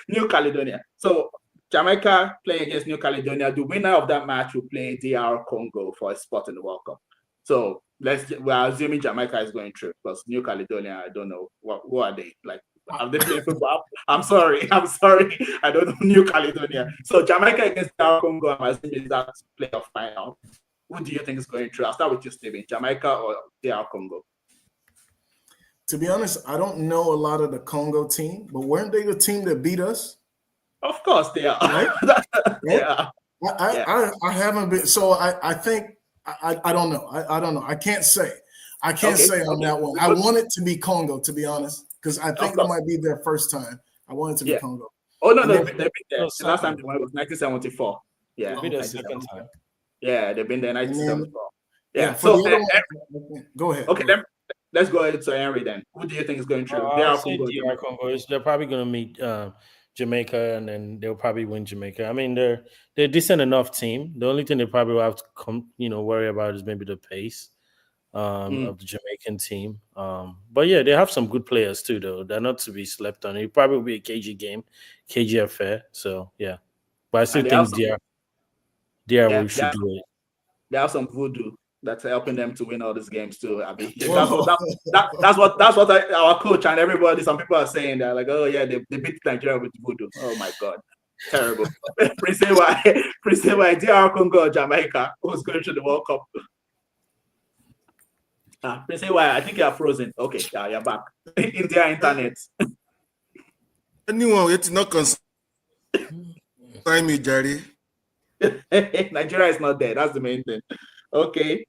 New Caledonia. So Jamaica playing against New Caledonia. The winner of that match will play DR Congo for a spot in the World Cup. So we're assuming Jamaica is going through because New Caledonia, I don't know who are they like. Are they playing football? I'm sorry. I don't know New Caledonia. So Jamaica against DR Congo, I'm assuming that playoff final. Who do you think is going through? I'll start with you, Steven. Jamaica or DR Congo? To be honest, I don't know a lot of the Congo team, but weren't they the team that beat us? Of course they are. Right? Yeah. I haven't been. So I think I don't know. I don't know. I can't say. Say on that one. I want it to be Congo, to be honest, because I think it might be their first time. I want it to be Congo. Oh no, they've been there. The last time they won was 1974. Yeah, it'll be their second time. Yeah, they've been there 1974. Yeah. So go ahead. Okay, let's go ahead to Henry then. Who do you think is going through? DR Congo. They're probably going to meet Jamaica, and then they'll probably win Jamaica. I mean, they're a decent enough team. The only thing they probably will have to worry about is maybe the pace of the Jamaican team. But yeah, they have some good players too, though. They're not to be slept on. It probably will be a cagey game, cagey affair. So yeah, but I still think DR should do it. They have some voodoo. that's helping them to win all these games too. I mean, that's what our coach and everybody. Some people are saying that like, oh yeah, they beat Nigeria with voodoo. Oh my god, terrible. Prince why DR Congo or Jamaica who's going to the World Cup. Prince why I think you are frozen. Okay, yeah, you're back. India internet. Anyone, it's not concern me, Jerry. Nigeria is not there. That's the main thing. Okay.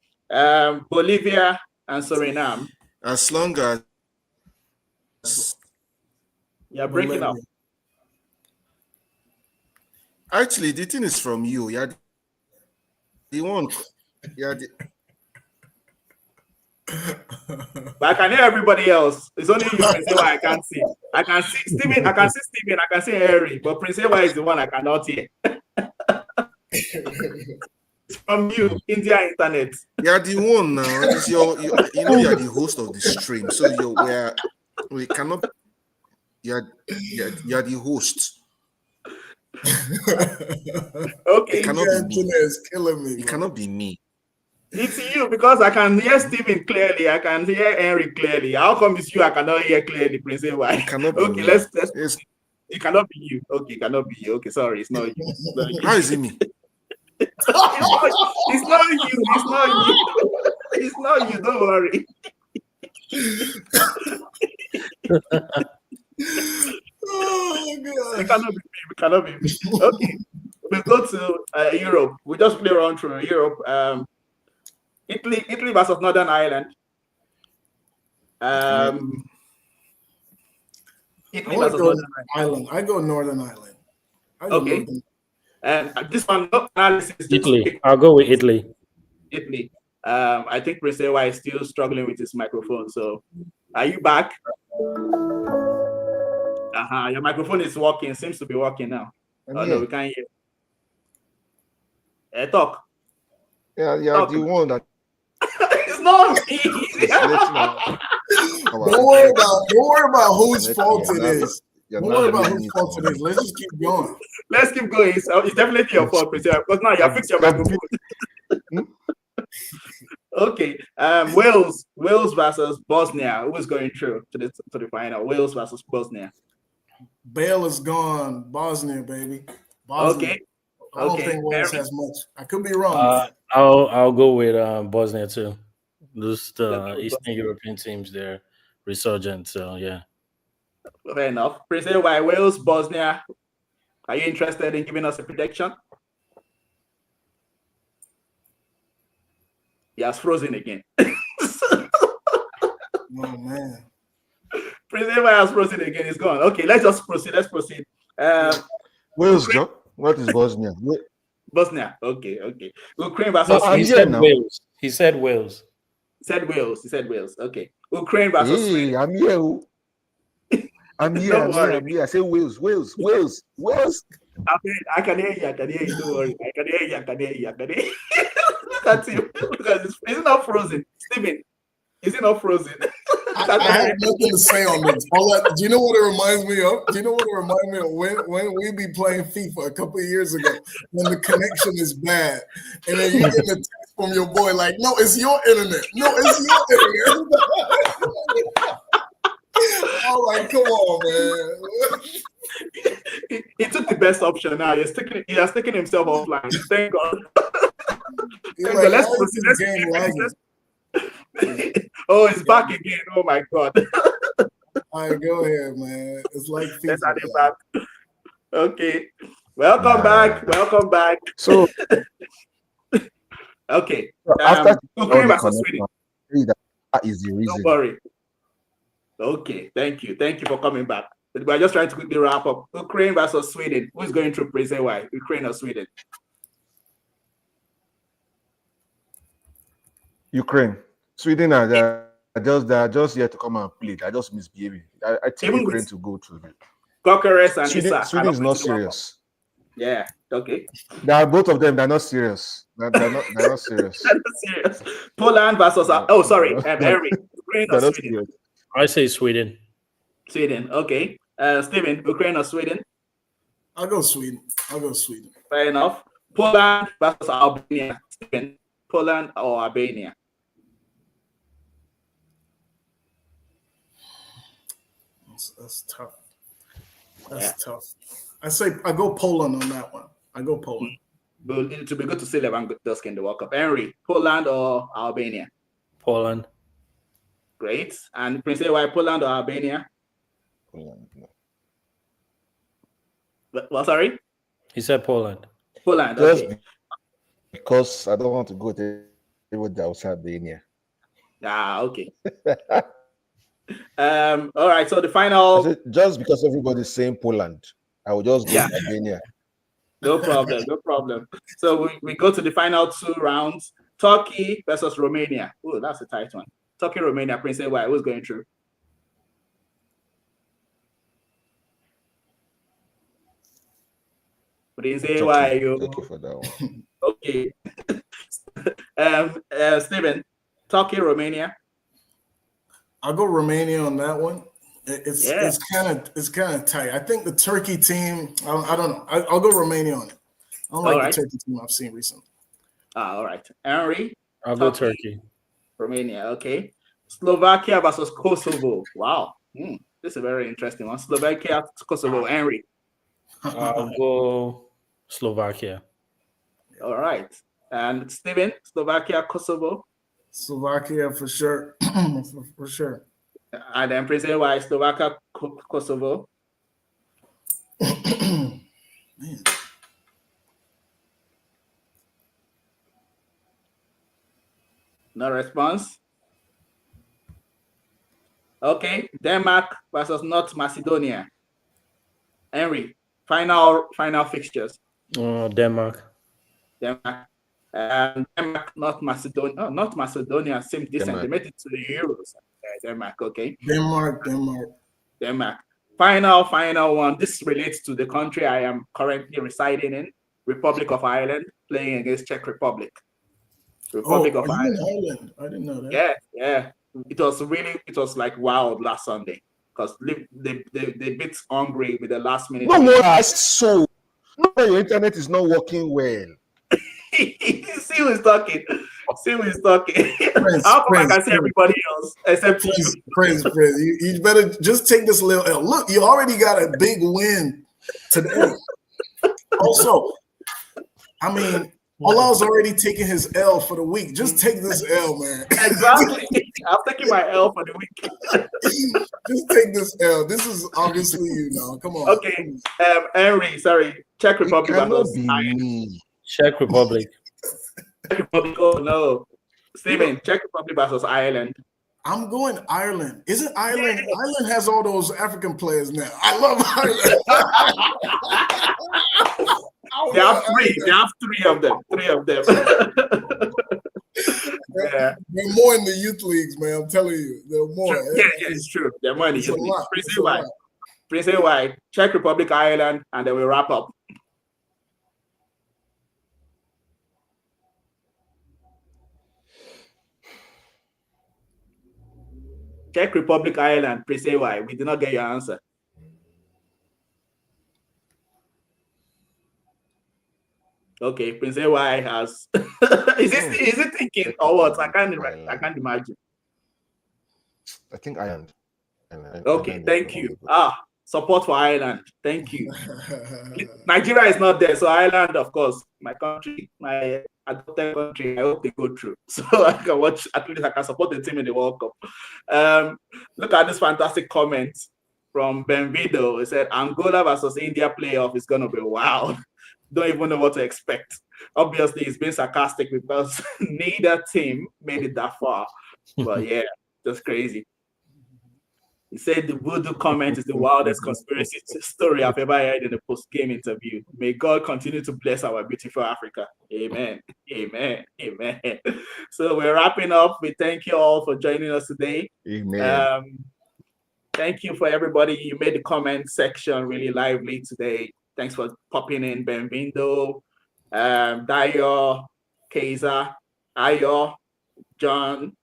Bolivia and Suriname. As long as you're breaking up. Actually, the thing is from you. Yeah, the one. Yeah. But I can hear everybody else. It's only you, Prince why I can't see. I can see Stephen. I can see Stephen. I can see Harry. But Prince why is the one I cannot hear. It's from you, India internet. You're the one now. It's you're the host of the stream, so we cannot. You're the host. Okay, it cannot be me. It's killing me. It cannot be me. It's you because I can hear Stephen clearly. I can hear Henry clearly. How come it's you? I cannot hear clearly, Prince why? It cannot be okay, me. let's. It cannot be you. Okay, it cannot be you. Okay, sorry, it's not you. It's not you. How is it me? It's not you. It's not you. It's not you. Don't worry. Oh god. It cannot be me. It cannot be me. Okay. We go to Europe. We just play around through Europe. Italy versus Northern Ireland. Italy versus Northern Ireland. I go Northern Ireland. Okay. And this one, no analysis. Italy. I'll go with Italy. Italy. I think Prince Ewa is still struggling with his microphone. So, are you back? Your microphone is working. Seems to be working now. Oh no, we can't hear. Talk. Yeah, talk. The one that. It's not me. Don't worry about whose fault it is. Don't worry about whose fault it is. Let's just keep going. Let's keep going. It's definitely your fault, Prince Ewa, because now you fixed your microphone. Okay. Wales versus Bosnia. Who is going through to the final? Wales versus Bosnia. Bale is gone. Bosnia, baby. Bosnia. Okay. I don't think Wales has much. I could be wrong. I'll go with Bosnia too. Those Eastern European teams, they're resurgent. So yeah. Fair enough. Prince why Wales, Bosnia. Are you interested in giving us a prediction? He has frozen again. Oh man. Prince has frozen again. He's gone. Okay, let's just proceed. Let's proceed. Wales, John. What is Bosnia? Bosnia. Okay. Ukraine versus he said Wales. He said Wales. He said Wales. Okay. Ukraine versus Sweden. I'm here. I'm here. I say Wales. I can hear you. Don't worry. I can hear you. Look at him. Look at this. Is it not frozen? Stephen, is it not frozen? I have nothing to say on this. Do you know what it reminds me of? When we be playing FIFA a couple of years ago when the connection is bad and then you get a text from your boy like, no, it's your internet. I'm like, come on, man. He took the best option now. He has taken himself offline. Thank God. Let's proceed. Oh, it's back again. Oh my God. All right, go ahead, man. It's like FIFA. Let's add it back. Okay. Welcome back. So okay. After Ukraine versus Sweden. That is the reason. Don't worry. Okay, thank you for coming back. We're just trying to quickly wrap up. Ukraine versus Sweden. Who's going through Prince why? Ukraine or Sweden? Ukraine. Sweden are just yet to come and play. I just misbehaving. I think Ukraine to go to them. Coquerez and Sweden is not serious. Yeah. Okay. Both of them. They're not serious. They're not serious. They're not serious. Poland versus. Oh, sorry. Henry. Ukraine or Sweden? Serious. I say Sweden. Sweden. Okay. Stephen, Ukraine or Sweden? I'll go Sweden. Fair enough. Poland versus Albania. Stephen, Poland or Albania? That's tough. That's tough. I say I go Poland on that one. I go Poland. But it would be good to see Lewandowski in the World Cup. Henry, Poland or Albania? Poland. Great. And Prince why Poland or Albania? Poland, no. Well, sorry? He said Poland. Poland, Just okay. because I don't want to go to outside Albania. Okay. All right, so the final. Just because everybody's saying Poland, I will just go to Albania. No problem, no problem. So we go to the final 2 rounds. Turkey versus Romania. Oh, that's a tight one. Turkey, Romania, Prince why? Who's going through? Prince why you? Thank you for that one. Okay. Steven, Turkey, Romania. I'll go Romania on that one. It's kind of tight. I think the Turkey team. I don't know. I'll go Romania on it. I don't like the Turkey team I've seen recently. All right, Henry. I'll go Turkey. Romania. Okay. Slovakia versus Kosovo. Wow. This is a very interesting one. Slovakia, Kosovo. Henry. I'll go Slovakia. All right. And Steven, Slovakia, Kosovo. Slovakia for sure. for sure. And then Prince why Slovakia, Kosovo. Man. No response. Okay, Denmark versus North Macedonia. Henry, final fixtures. Denmark. Denmark. Denmark, North Macedonia. Oh, North Macedonia seemed decent. They made it to the Euros. Denmark, okay. Denmark. Final one. This relates to the country I am currently residing in, Republic of Ireland, playing against Czech Republic. Republic of Ireland. I didn't know that. Yeah. It was like wild last Sunday because they beat Hungary with the last minute. So your internet is not working well. See who's talking. How come I can see everybody else except you? Praise. You better just take this little L. Look, you already got a big win today. Also, I mean, Allah's already taking his L for the week. Just take this L, man. Exactly. I'm taking my L for the week. Just take this L. This is obviously you now. Come on. Okay. Henry, sorry. Czech Republic versus Ireland. Czech Republic. Czech Republic. Oh no. Steven, Czech Republic versus Ireland. I'm going Ireland. Isn't Ireland? Ireland has all those African players now. I love Ireland. They have 3 of them. 3 of them. Yeah. They're more in the youth leagues, man. I'm telling you. They're more. Yeah, it's true. They're more in the youth leagues. Prince why? Czech Republic, Ireland, and then we wrap up. Czech Republic, Ireland, Prince why? We did not get your answer. Okay, Prince AY has. is it thinking or what? I can't imagine. I think Ireland. Okay, thank you. Support for Ireland. Thank you. Nigeria is not there, so Ireland, of course, my country, my adopted country. I hope they go through, so I can watch. At least I can support the team in the World Cup. Look at this fantastic comment from Benvido. He said, "Angola versus India playoff is gonna be wild. Don't even know what to expect." Obviously, he's being sarcastic because neither team made it that far. But yeah, just crazy. He said the voodoo comment is the wildest conspiracy story I've ever heard in a post-game interview. May God continue to bless our beautiful Africa. Amen. Amen. Amen. So we're wrapping up. We thank you all for joining us today. Amen. Thank you for everybody. You made the comment section really lively today. Thanks for popping in, Benvindo, Dayo, Kaiser, Ayo, John,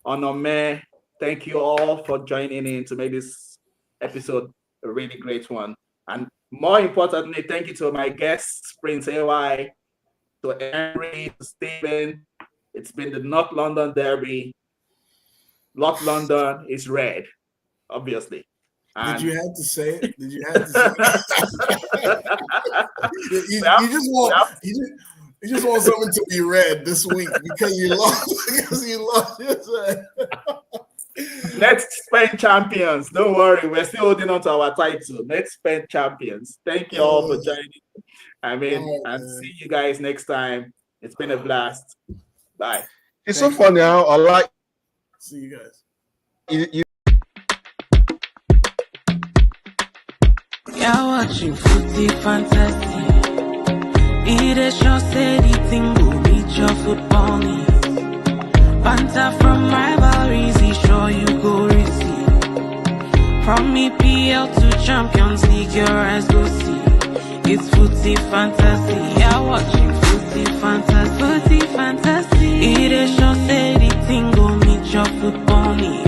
Onome. Thank you all for joining in to make this episode a really great one. And more importantly, thank you to my guests, Prince AY, to Henry, to Stephen. It's been the North London Derby. North London is red, obviously. Did you have to say it? Did you have to say it? you just want you just want something to be red this week because you lost. Because you lost. Next Spain champions. Don't worry, we're still holding on to our title. Next Spain champions. Thank you all for joining. See you guys next time. It's been a blast. Bye. It's so funny how I like. See you guys. You're watching Footy Fantasy. It is your steady thing will meet your football needs. Banter from rivalries, he sure you go receive. From EPL to Champions League, your eyes go see. It's Footy Fantasy. You're watching Footy Fantasy. Footy Fantasy. It is your steady thing will meet your football needs.